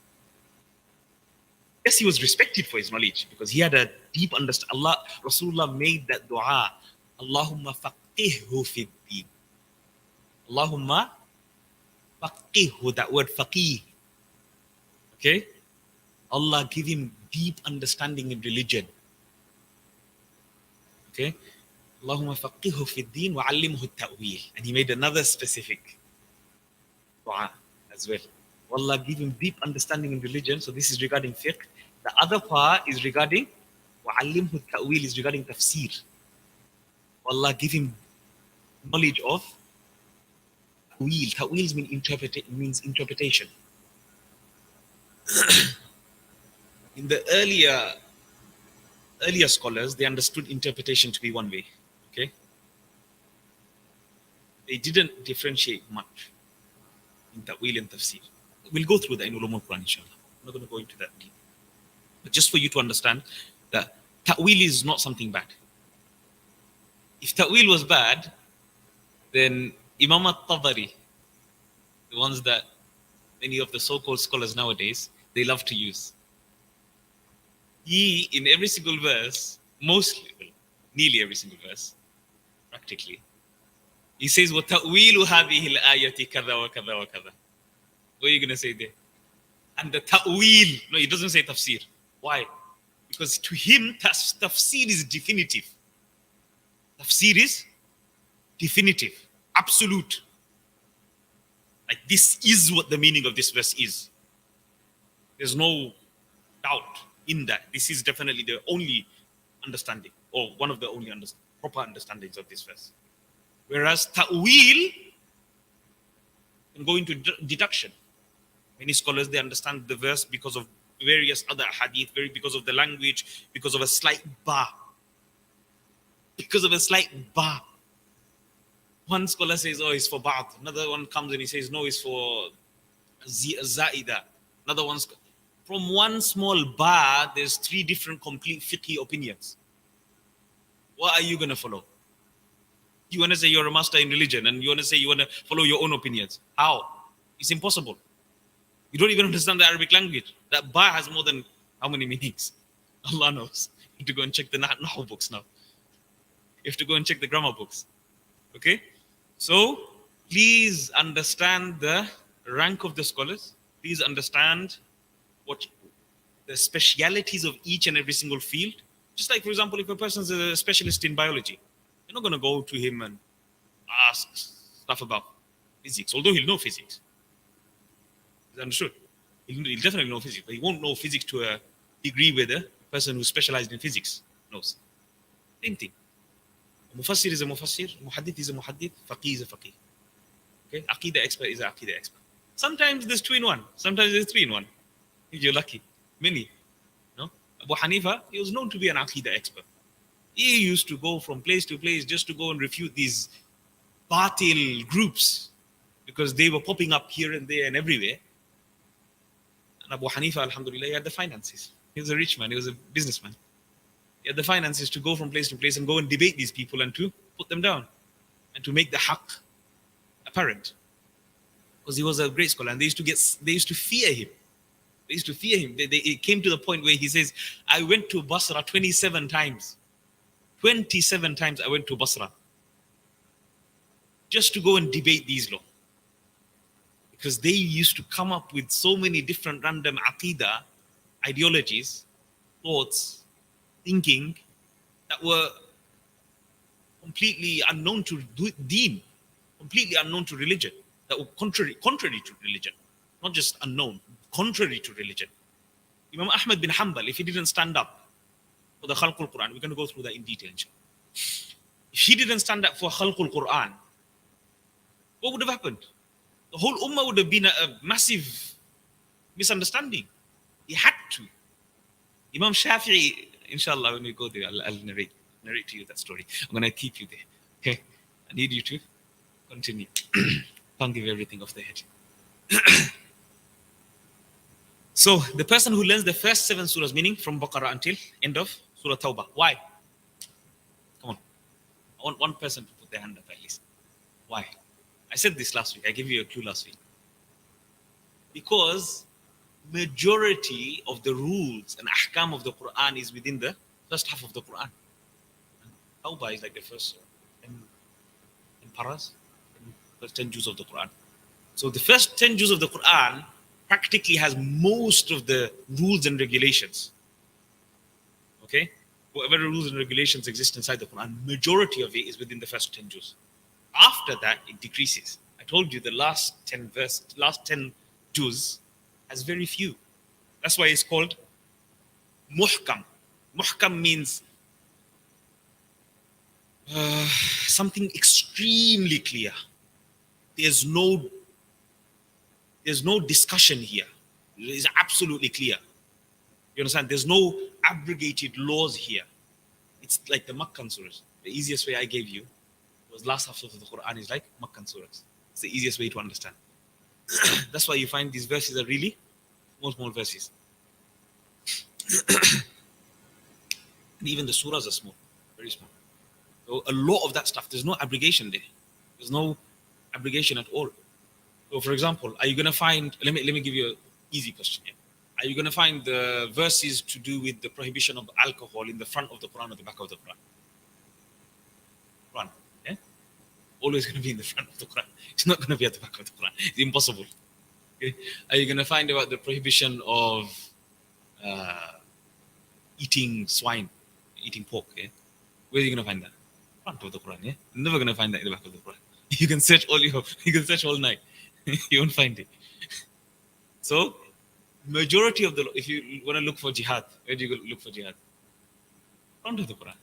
Yes, he was respected for his knowledge because he had a deep understanding. Rasulullah made that dua, Allahumma faqihhu fid deen. Allahumma faqihhu, that word faqih. Okay? Allah give him deep understanding in religion. Okay? Allahumma faqihhu fid deen wa allimhu ta'wil. And he made another specific dua as well. Allah give him deep understanding in religion. So this is regarding fiqh. The other part is regarding wa allimhu ta'wil, is regarding tafsir. Allah give him knowledge of ta'wil. Ta'wil means interpretation. In the earlier scholars, they understood interpretation to be one way. Okay? They didn't differentiate much in ta'wil and tafsir. We'll go through that in Ulum al-Quran, inshallah. I'm not going to go into that deep. But just for you to understand that ta'wil is not something bad. If ta'wil was bad, then Imam al-Tabari, the ones that many of the so-called scholars nowadays, they love to use. He, in every single verse, nearly every single verse, practically, he says, وَتَأْوِيلُ هَذِهِ الْآيَةِ كَذَا وَكَذَا وَكَذَا. What are you going to say there? And the ta'wil, no, he doesn't say tafsir. Why? Because to him, tafsir is definitive. Tafsir is definitive, absolute. Like, this is what the meaning of this verse is. There's no doubt in that. This is definitely the only understanding, or one of the only proper understandings of this verse. Whereas ta'wil can go into deduction. Many scholars, they understand the verse because of various other hadith, because of the language, because of a slight ba. Because of a slight ba. One scholar says, oh, it's for ba'd. Another one comes and he says, no, it's for za'ida. Another one's... From one small ba, there's 3 different complete fiqhi opinions. What are you going to follow? You want to say you're a master in religion and you want to say you want to follow your own opinions. How? It's impossible. You don't even understand the Arabic language. That ba has more than how many meanings? Allah knows. You have to go and check the Nahu books now. You have to go and check the grammar books. Okay? So, please understand the rank of the scholars. Please understand what the specialities of each and every single field. Just like, for example, if a person's a specialist in biology, you're not going to go to him and ask stuff about physics, although he'll know physics. Is understood? He'll definitely know physics, but he won't know physics to a degree where the person who specialized in physics knows. Same thing. A mufassir is a mufassir, muhaddith is a muhaddith, faqih is a faqih. Okay? Aqidah expert is an aqidah expert. Sometimes there's 2 in 1, sometimes there's 3 in 1. If you're lucky. Many. No? Abu Hanifa, he was known to be an aqidah expert. He used to go from place to place just to go and refute these batil groups because they were popping up here and there and everywhere. And Abu Hanifa, alhamdulillah, he had the finances. He was a rich man, he was a businessman. He had the finances to go from place to place and go and debate these people and to put them down and to make the haqq apparent. Because he was a great scholar and they used to fear him. They used to fear him. It came to the point where he says, I went to Basra 27 times. 27 times I went to Basra just to go and debate these law. Because they used to come up with so many different random aqidah, ideologies, thoughts, thinking that were completely unknown to deen, completely unknown to religion, that were contrary to religion, not just unknown, contrary to religion. Imam Ahmad bin Hanbal, if he didn't stand up for the Khalqul Quran, we're going to go through that in detail, inshallah. If he didn't stand up for Khalqul Quran, what would have happened? The whole ummah would have been a massive misunderstanding. He had to. Imam Shafi'i, inshallah, when we go there, I'll narrate to you that story. I'm going to keep you there. Okay? I need you to continue. Can't give everything off the head. So, the person who learns the first 7 surahs, meaning from Baqarah until end of Surah Tawbah. Why? Come on. I want one person to put their hand up at least. Why? I said this last week. I gave you a clue last week. Because majority of the rules and ahkam of the Quran is within the first half of the Quran. Tawbah is like the first 10 paras, first 10 juz of the Quran. So the first 10 juz of the Quran practically has most of the rules and regulations. Okay? Whatever rules and regulations exist inside the Quran, majority of it is within the first 10 juz. After that, it decreases. I told you the last 10 juz has very few. That's why it's called muhkam. Muhkam means something extremely clear. There's no discussion here. It is absolutely clear. You understand? There's no abrogated laws here. It's like the Makkan surahs. The easiest way I gave you was last half of the Quran is like Makkan surahs. It's the easiest way to understand. That's why you find these verses are really small verses. And even the surahs are small, very small. So a lot of that stuff, there's no abrogation there. There's no abrogation at all. So for example, are you going to find, let me give you an easy question here. Are you going to find the verses to do with the prohibition of alcohol in the front of the Quran or the back of the Quran? Quran, yeah? Always going to be in the front of the Quran. It's not going to be at the back of the Quran. It's impossible. Okay? Are you going to find about the prohibition of eating swine, eating pork? Yeah? Where are you going to find that? Front of the Quran. Yeah, you're never going to find that in the back of the Quran. You can search all night. You won't find it. So, majority of if you want to look for jihad, where do you go look for jihad? Front of the Quran.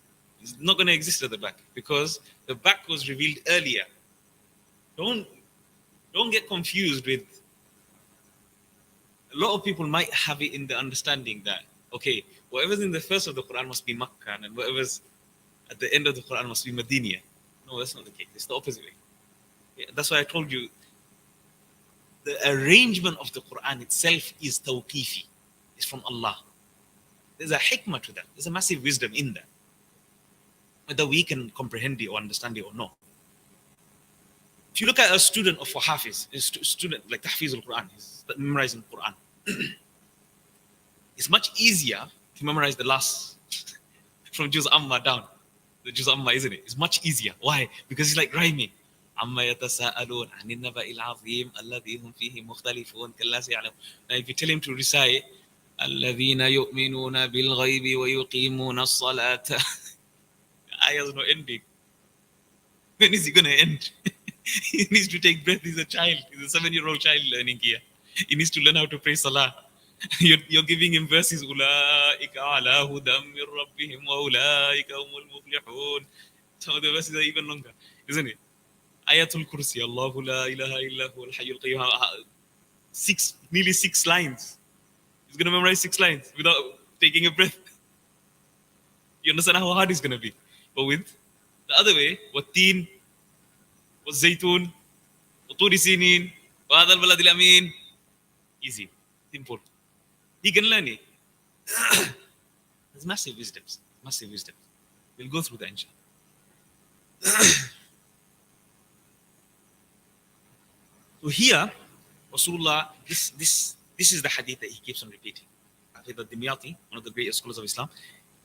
It's not going to exist at the back because the back was revealed earlier. Don't get confused with. A lot of people might have it in the understanding that okay, whatever's in the first of the Quran must be Makkah, and whatever's at the end of the Quran must be Medina. No, that's not the case. It's the opposite way. Yeah, that's why I told you the arrangement of the Quran itself is tawqifi. It's from Allah. There's a hikmah to that. There's a massive wisdom in that. Whether we can comprehend it or understand it or not. If you look at a student of Hafiz, a student like Tahfiz al-Quran, he's memorizing Quran. It's much easier to memorize the last from Juz Amma down. The Juz Amma, isn't it? It's much easier. Why? Because it's like rhyming. Amma yatasa'alun 'anil naba'il 'azim alladhi hum fihi mukhtalifun kalla say'alamun. Now if you tell him to recite alladhina yu'minuna bil ghaibi wa yuqimuna as-salata, ayah's not ending. When is he going to end? He needs to take breath. He's a child. He's a 7-year-old child learning here. He needs to learn how to pray salah. You're giving him verses. Ulaika ala hudam min rabbihim wa ulaika humul muflihun. Some of the verses are even longer, isn't it? Ayatul Kursi. Allahu la ilaha illa huwal hayyul qayyum. Nearly 6 lines. He's going to memorize 6 lines without taking a breath. You understand how hard it's going to be? But with the other way, Watteen, Zaytun, Turi Sinin, Wadal Baladil Amin. Easy, simple. He can learn it. There's massive wisdoms. Massive wisdom. We'll go through that, inshallah. So here, Rasulullah, this This is the hadith that he keeps on repeating. Hafidh al-Dimyati, one of the greatest scholars of Islam,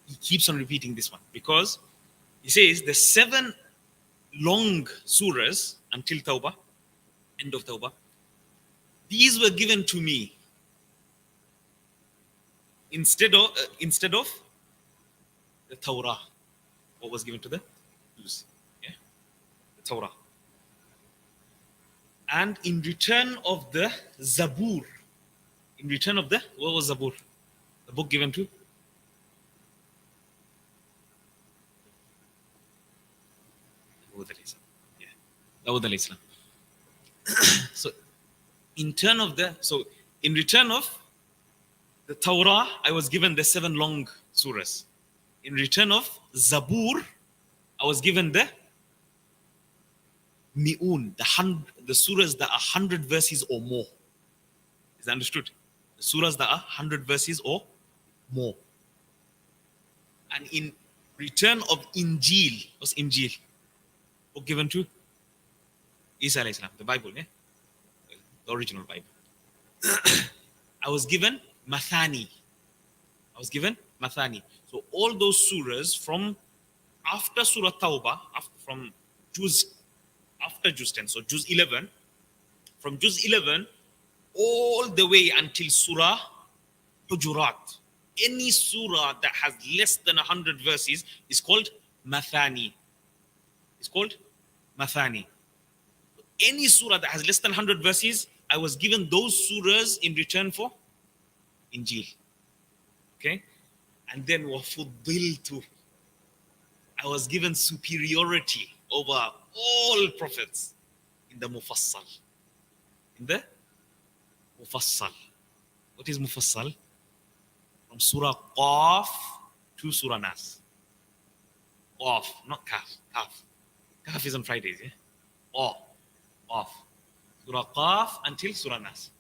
he keeps on repeating this one because he says the 7 long surahs until Tawbah, end of Tawbah, these were given to me instead of the Torah, what was given to the Jews, the Torah. And in return of the Zabur, in return of the, what was Zabur? The book given to? Dawud alayhi salam. So in return of the Torah, I was given the 7 long surahs. In return of Zabur, I was given the Mi'un, the surahs that are 100 verses or more. Is that understood? The surahs that are 100 verses or more. And in return of Injil, what's Injil? Book given to Isa alayhi salam, the Bible, the original Bible. I was given Mathani. So all those surahs from after Surah Tawbah, from after Juz 10, so Juz 11, from Juz 11 all the way until Surah Hujurat. Any surah that has less than 100 verses is called Mathani. It's called Mathani. Any surah that has less than 100 verses, I was given those surahs in return for Injil. Okay? And then وَفُضِّلْتُ, I was given superiority over all prophets in the Mufassal. In the Mufassal. What is Mufassal? From Surah Qaf to Surah Nas. Qaf, not Kaf. Kaf is on Fridays, Qaf. Surah Qaf until Surah Nas.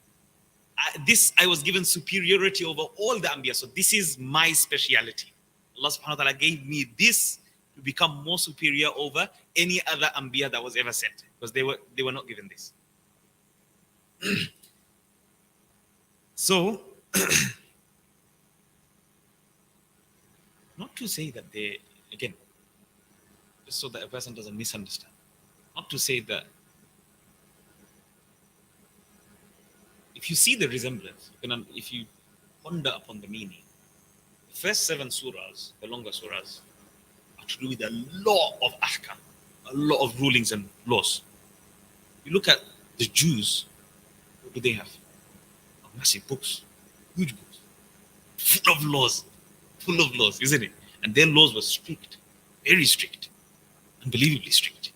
I was given superiority over all the Anbiya. So this is my speciality. Allah subhanahu wa ta'ala gave me this to become more superior over any other Anbiya that was ever sent. Because they were not given this. So, not to say that they, again, just so that a person doesn't misunderstand, not to say that if you see the resemblance, if you ponder upon the meaning, the first 7 surahs, the longer surahs, are to do with a lot of ahkam, a lot of rulings and laws. You look at the Jews, what do they have? Massive books, huge books, full of laws, isn't it? And their laws were strict, very strict, unbelievably strict.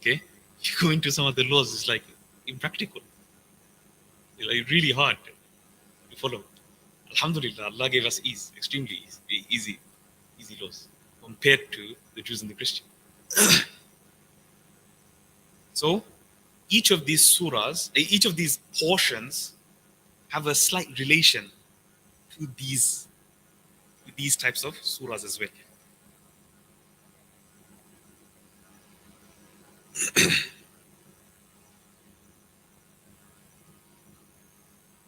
Okay? You go into some of the laws, it's like impractical. It's like really hard to follow. Alhamdulillah, Allah gave us ease, extremely easy laws compared to the Jews and the Christians. So, each of these surahs, each of these portions have a slight relation to these types of surahs as well.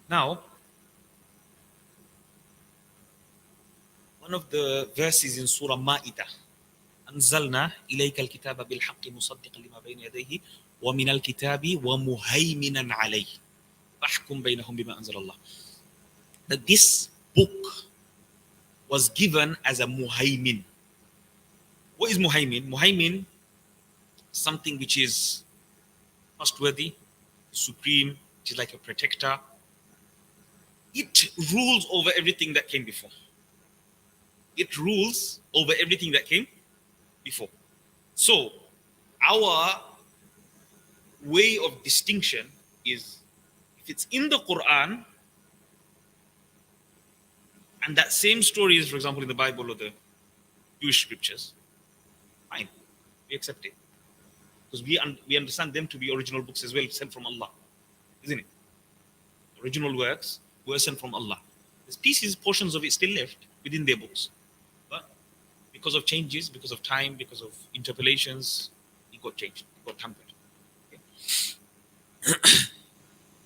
Now, one of the verses in Surah Ma'idah, أنزلنا إليك الكتاب بالحق مصدقا لما بين يديه ومن الكتاب ومهيمنا عليه فاحكم بينهم بما أنزل الله. That this book was given as a muhaymin. What is muhaymin? Muhaymin, something which is trustworthy, supreme, which is like a protector. It rules over everything that came before. So, our way of distinction is, if it's in the Quran, and that same story is, for example, in the Bible or the Jewish scriptures, fine, we accept it. Because we understand them to be original books as well, sent from Allah, isn't it? Original works were sent from Allah. There's pieces, portions of it still left within their books. But because of changes, because of time, because of interpolations, it got changed, it got tampered. Okay?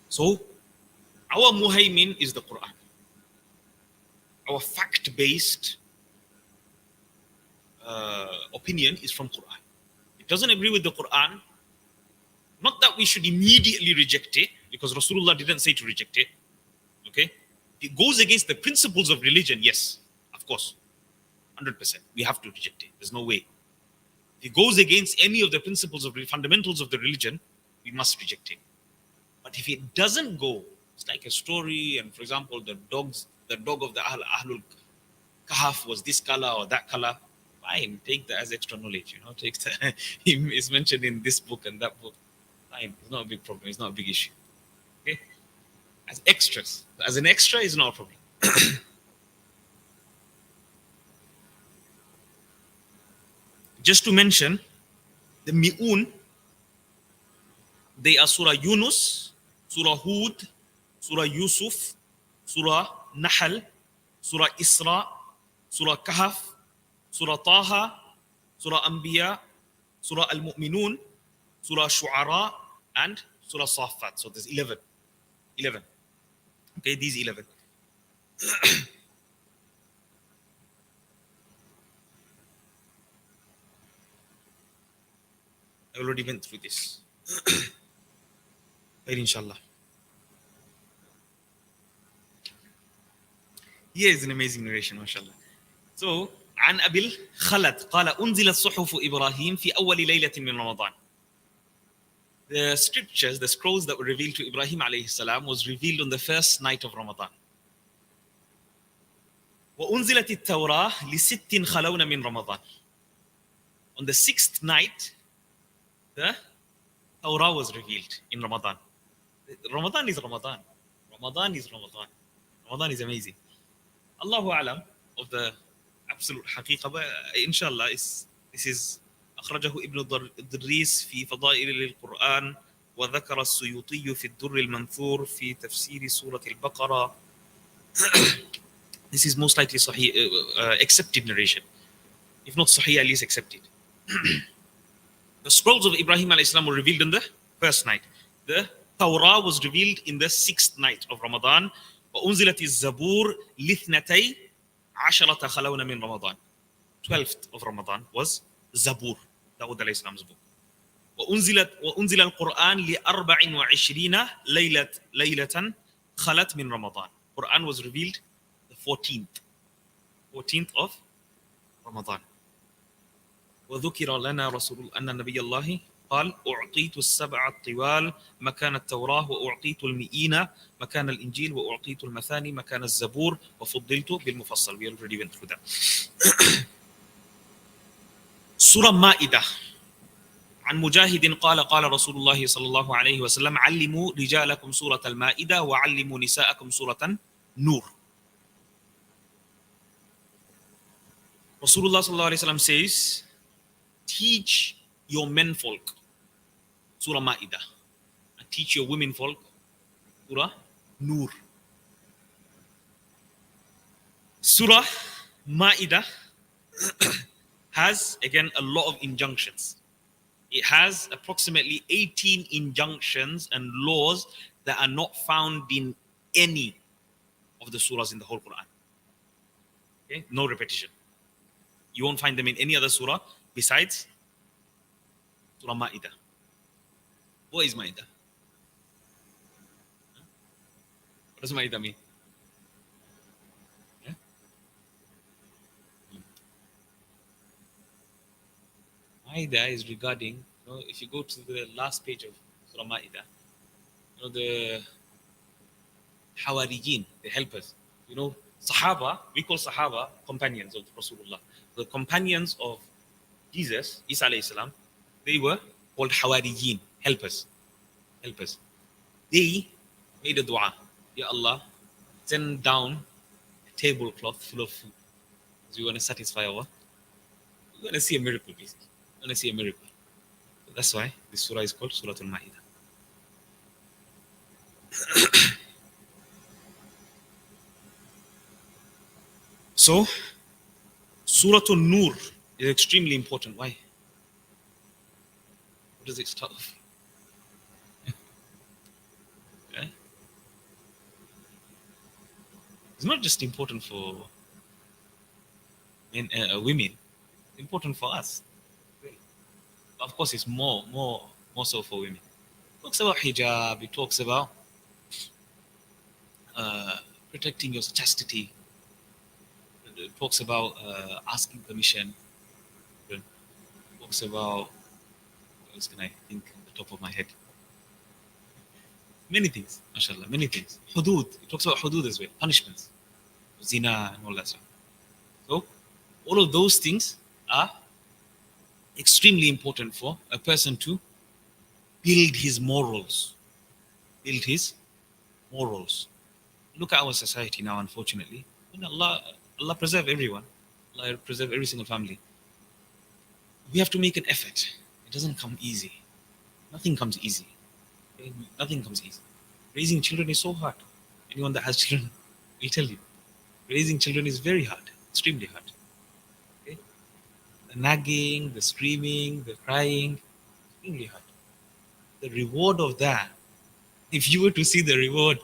So, Our muhaymin is the Quran. Our fact-based opinion is from Quran. It doesn't agree with the Quran. Not that we should immediately reject it, because Rasulullah didn't say to reject it. Okay? It goes against the principles of religion, yes, of course. 100%. We have to reject it. There's no way. If it goes against any of the principles of the fundamentals of the religion, we must reject it. But if it doesn't go, it's like a story, and for example, the dog of the Ahlul Kahf was this color or that color, fine, take that as extra knowledge, take that. It's mentioned in this book and that book. Fine, it's not a big problem, it's not a big issue. Okay? As extras. As an extra is not a problem. Just to mention, the Mi'un, they are Surah Yunus, Surah Hud, Surah Yusuf, Surah Nahl, Surah Isra, Surah Kahf, Surah Taha, Surah Anbiya, Surah Al-Mu'minun, Surah Shu'ara, and Surah Safat. So there's 11. 11. Okay, these 11. I already went through this. Inshallah. Here is an amazing narration, mashallah. So, عن أبي الخلد قال أنزلت صحف إبراهيم في أول ليلة من رمضان. The scriptures, the scrolls that were revealed to Ibrahim alayhi salam was revealed on the first night of Ramadan. وأنزلت التوراة لست خلون من رمضان. On the sixth night, the Torah was revealed in Ramadan. Ramadan is Ramadan. Ramadan is Ramadan. Ramadan is amazing. Allahu alam of the absolute haqiqah, but inshallah this is أخرجه ابن الدريس في فضائل القرآن وذكر السيوطي في الدر المنثور في تفسير سورة البقرة. This is most likely Sahih, accepted narration. If not Sahih, at least accepted. The scrolls of Ibrahim alayhi salam were revealed on the first night. The Torah was revealed in the sixth night of Ramadan. وأنزلت الزبور لاثنتي عشرة خلون من رمضان. 12th of Ramadan was Zabur, Dawud alayhi salam's book. وأنزل القرآن ل24 ليلة خلت من رمضان. Quran was revealed the 14th of Ramadan. وذكر لنا رسول أن نبي الله قال أعطيت السبع الطوال مكان التوراة وأعطيت المئين مكان الإنجيل وأعطيت المثاني مكان الزبور وفضلت بالمفصل. We already went through that. سورة مائدة عن مجاهد قال قال رسول الله صلى الله عليه وسلم علموا رجالكم سورة المائدة وعلموا نساءكم سورة نور. Rasulullah sallallahu alaihi wasallam says, teach your menfolk Surah Ma'idah and teach your womenfolk Surah Nur. Surah Ma'idah has again a lot of injunctions. It has approximately 18 injunctions and laws that are not found in any of the surahs in the whole Quran. Okay? No repetition. You won't find them in any other surah besides Surah Ma'idah. What is Ma'idah? What does Ma'idah mean? Yeah? Ma'idah is regarding, if you go to the last page of Surah Ma'idah, the Hawariyin, the helpers, Sahaba, we call Sahaba companions of Rasulullah. The companions of Jesus, Isa alayhi salam, they were called Hawariyin, helpers. They made a dua. Ya Allah, send down a tablecloth full of food. Because we want to satisfy Allah. We want to see a miracle, basically. We want to see a miracle. So that's why this surah is called Surah Al-Ma'idah. So, Surah An-Nur is extremely important. Why? What does it start with? Okay. It's not just important for women, it's important for us. Of course, it's more so for women. It talks about hijab, it talks about uh, protecting your chastity, it talks about asking permission, it talks about, what else can I think on the top of my head? Many things, mashallah, many things. Hudud, it talks about hudud as well, punishments, zina, and all that stuff. So, all of those things are extremely important for a person to build his morals. Build his morals. Look at our society now, unfortunately. And Allah preserve everyone. Allah preserve every single family. We have to make an effort. It doesn't come easy. Nothing comes easy. Okay? Nothing comes easy. Raising children is so hard. Anyone that has children will tell you. Raising children is very hard, extremely hard. Okay? The nagging, the screaming, the crying, extremely hard. The reward of that, if you were to see the reward,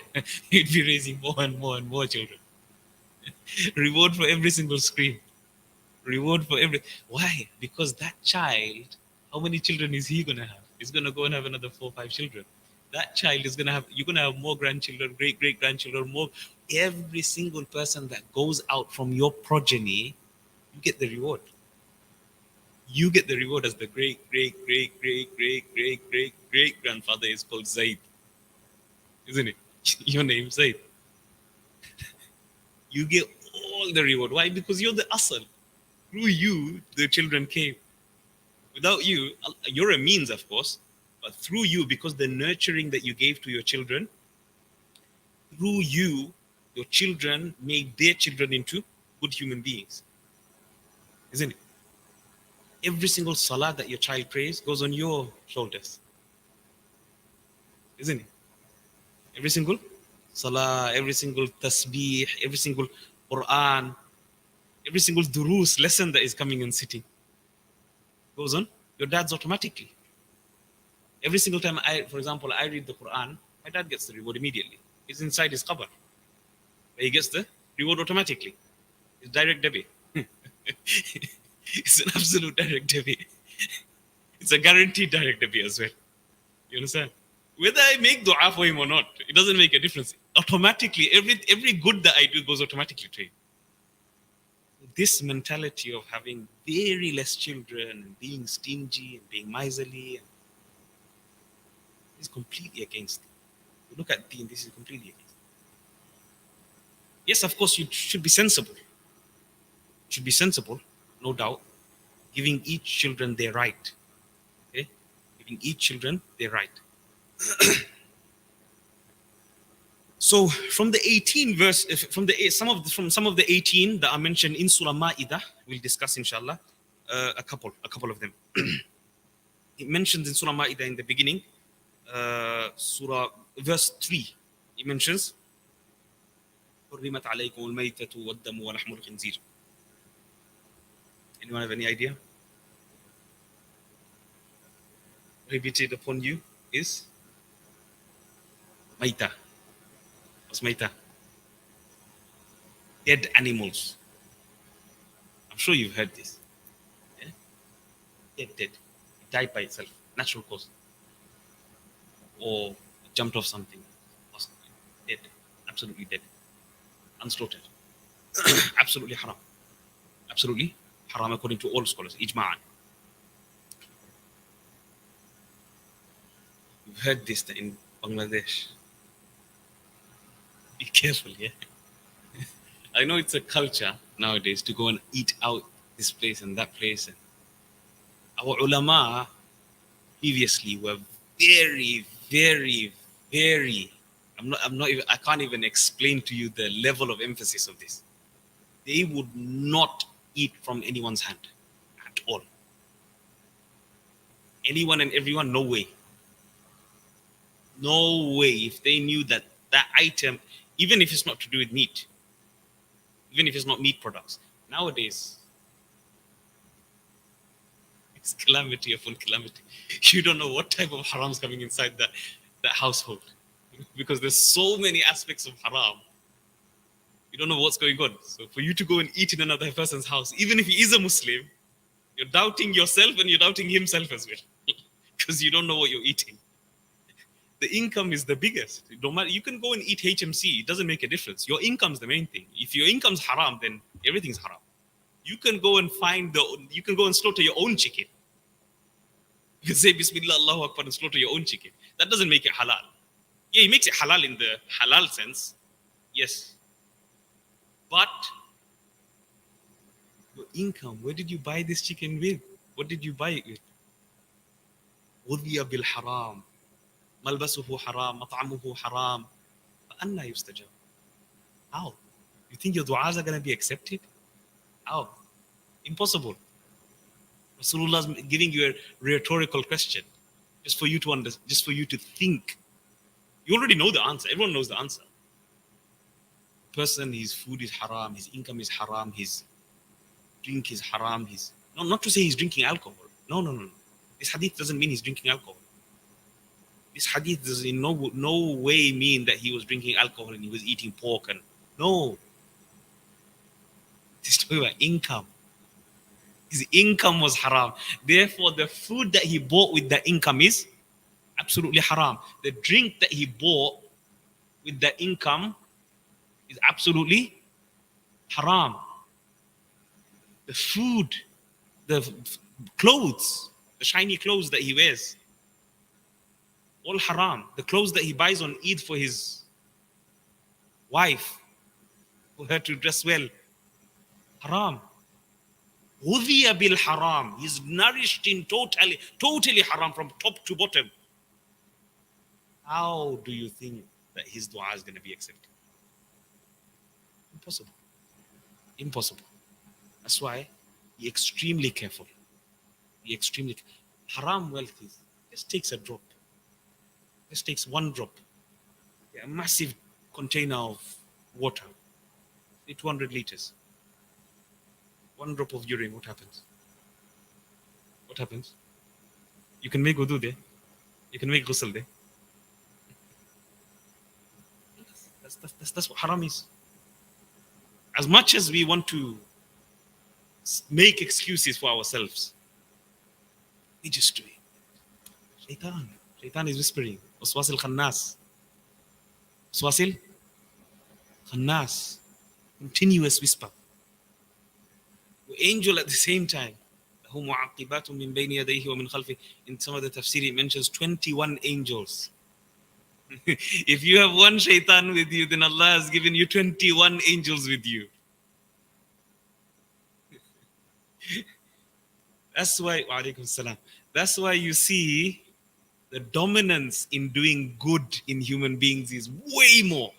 you'd be raising more and more and more children. Reward for every single scream. Reward for every. Why? Because that child, how many children is he gonna have? He's gonna go and have another 4 or 5 children. That child is gonna have. You're gonna have more grandchildren, great grandchildren, more. Every single person that goes out from your progeny, you get the reward. You get the reward as the great grandfather is called Zaid, isn't it? Your name Zaid. You get all the reward. Why? Because you're the asal. Through you, the children came. Without you, you're a means, of course, but through you, because the nurturing that you gave to your children, through you, your children made their children into good human beings. Isn't it? Every single salah that your child prays goes on your shoulders. Isn't it? Every single salah, every single tasbih, every single Quran, every single durus lesson that is coming and sitting goes on your dad's automatically. Every single time for example, I read the Quran, my dad gets the reward immediately. He's inside his qabr. He gets the reward automatically. It's direct debit. It's an absolute direct debit. It's a guaranteed direct debit as well. You understand? Whether I make dua for him or not, it doesn't make a difference. Automatically, every good that I do goes automatically to him. This mentality of having very less children and being stingy and being miserly is completely against. You look at deen, this is completely against. Yes, of course, you should be sensible. Should be sensible, no doubt. Giving each children their right. Okay? Giving each children their right. So from the 18 verse, from some of the 18 that are mentioned in Surah Ma'idah, we'll discuss inshallah a couple of them. It mentions in Surah Ma'idah in the beginning, Surah verse 3. It mentions حرمت عليكم الميتة والدم ولحم الخنزير. Anyone have any idea? Prohibited upon you is maita. What's maita? Dead animals. I'm sure you've heard this. Yeah? Dead. It died by itself. Natural cause. Or jumped off something. Dead. Absolutely dead. Unslaughtered. Absolutely haram. Absolutely haram according to all scholars. Ijma'an. You've heard this in Bangladesh. Be careful, yeah? I know it's a culture nowadays to go and eat out this place and that place. And our ulama previously were very, I can't even explain to you the level of emphasis of this. They would not eat from anyone's hand at all. Anyone and everyone, no way. No way. If they knew that item, even if it's not to do with meat, even if it's not meat products, nowadays, it's calamity upon calamity. You don't know what type of haram is coming inside that household, because there's so many aspects of haram You don't know what's going on. So for you to go and eat in another person's house, even if he is a Muslim, you're doubting yourself and you're doubting himself as well. Because you don't know what you're eating. The income is the biggest. No matter, you can go and eat HMC, it doesn't make a difference. Your income's the main thing. If your income's haram, then everything's haram. You can go and you can go and slaughter your own chicken. You can say Bismillah, Allahu Akbar and slaughter your own chicken. That doesn't make it halal. Yeah, it makes it halal in the halal sense. Yes. But your income, where did you buy this chicken with? What did you buy it with? غذي بالحرام ملبسه حرام مطعمه حرام فأنا يستجاب. How? You think your du'as are going to be accepted? How? Impossible. Rasulullah is giving you a rhetorical question just for you to just for you to think. You already know the answer. Everyone knows the answer. Person, his food is haram, his income is haram, his drink is haram, not to say he's drinking alcohol. No. This hadith doesn't mean he's drinking alcohol. This hadith does in no way mean that he was drinking alcohol and he was eating pork and no. This is talking about income. His income was haram. Therefore, the food that he bought with the income is absolutely haram. The drink that he bought with the income is absolutely haram. The food, the clothes, the shiny clothes that he wears, all haram. The clothes that he buys on Eid for his wife, for her to dress well, haram. غُذِيَ بِالْحَرَامِ. He's nourished in totally haram from top to bottom. How do you think that his dua is going to be accepted? Impossible. That's why be extremely careful. Haram wealth just takes a drop. Just takes one drop. A massive container of water, 200 liters. One drop of urine, what happens? You can make wudu there. You can make ghusl there. That's what haram is. As much as we want to make excuses for ourselves, we just do it. Shaitan is whispering. Waswasil khannas. Waswasil khannas. Continuous whisper. Angel at the same time. In some of the tafsir it mentions 21 angels. If you have one shaitan with you, then Allah has given you 21 angels with you. That's why you see the dominance in doing good in human beings is way more.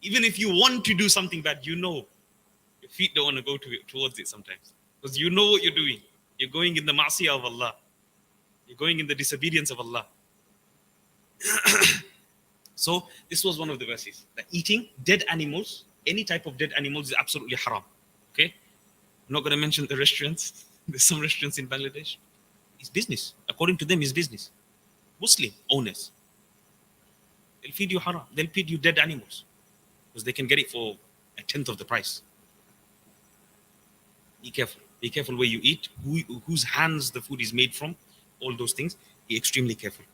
Even if you want to do something bad, you know your feet don't want to go towards it sometimes. Because you know what you're doing. You're going in the ma'siyah of Allah. You're going in the disobedience of Allah. So this was one of the verses. That eating dead animals, any type of dead animals, is absolutely haram. Okay? I'm not going to mention the restaurants. There's some restaurants in Bangladesh. It's business. According to them, it's business. Muslim owners. They'll feed you haram. They'll feed you dead animals. Because they can get it for 1/10 of the price. Be careful. Be careful where you eat, whose hands the food is made from, all those things. Be extremely careful.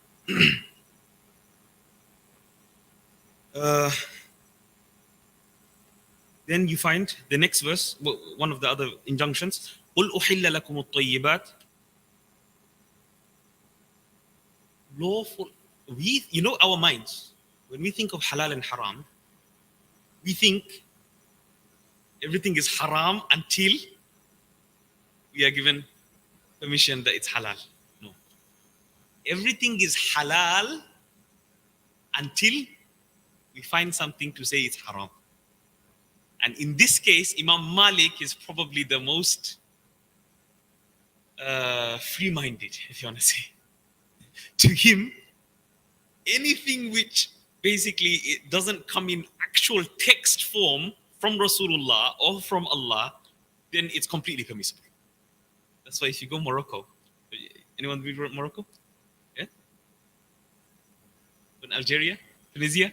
Then you find the next verse, one of the other injunctions. قُلْ أُحِلَّ لَكُمُ الطَّيِّبَاتِ. Lawful. You know our minds. When we think of halal and haram, we think everything is haram until we are given permission that it's halal. No. Everything is halal until we find something to say it's haram. And in this case, Imam Malik is probably the most free-minded, if you want to say. To him, anything which basically it doesn't come in actual text form from Rasulullah or from Allah, then it's completely permissible. That's why if you go Morocco, anyone been Morocco? Yeah? In Algeria? Tunisia?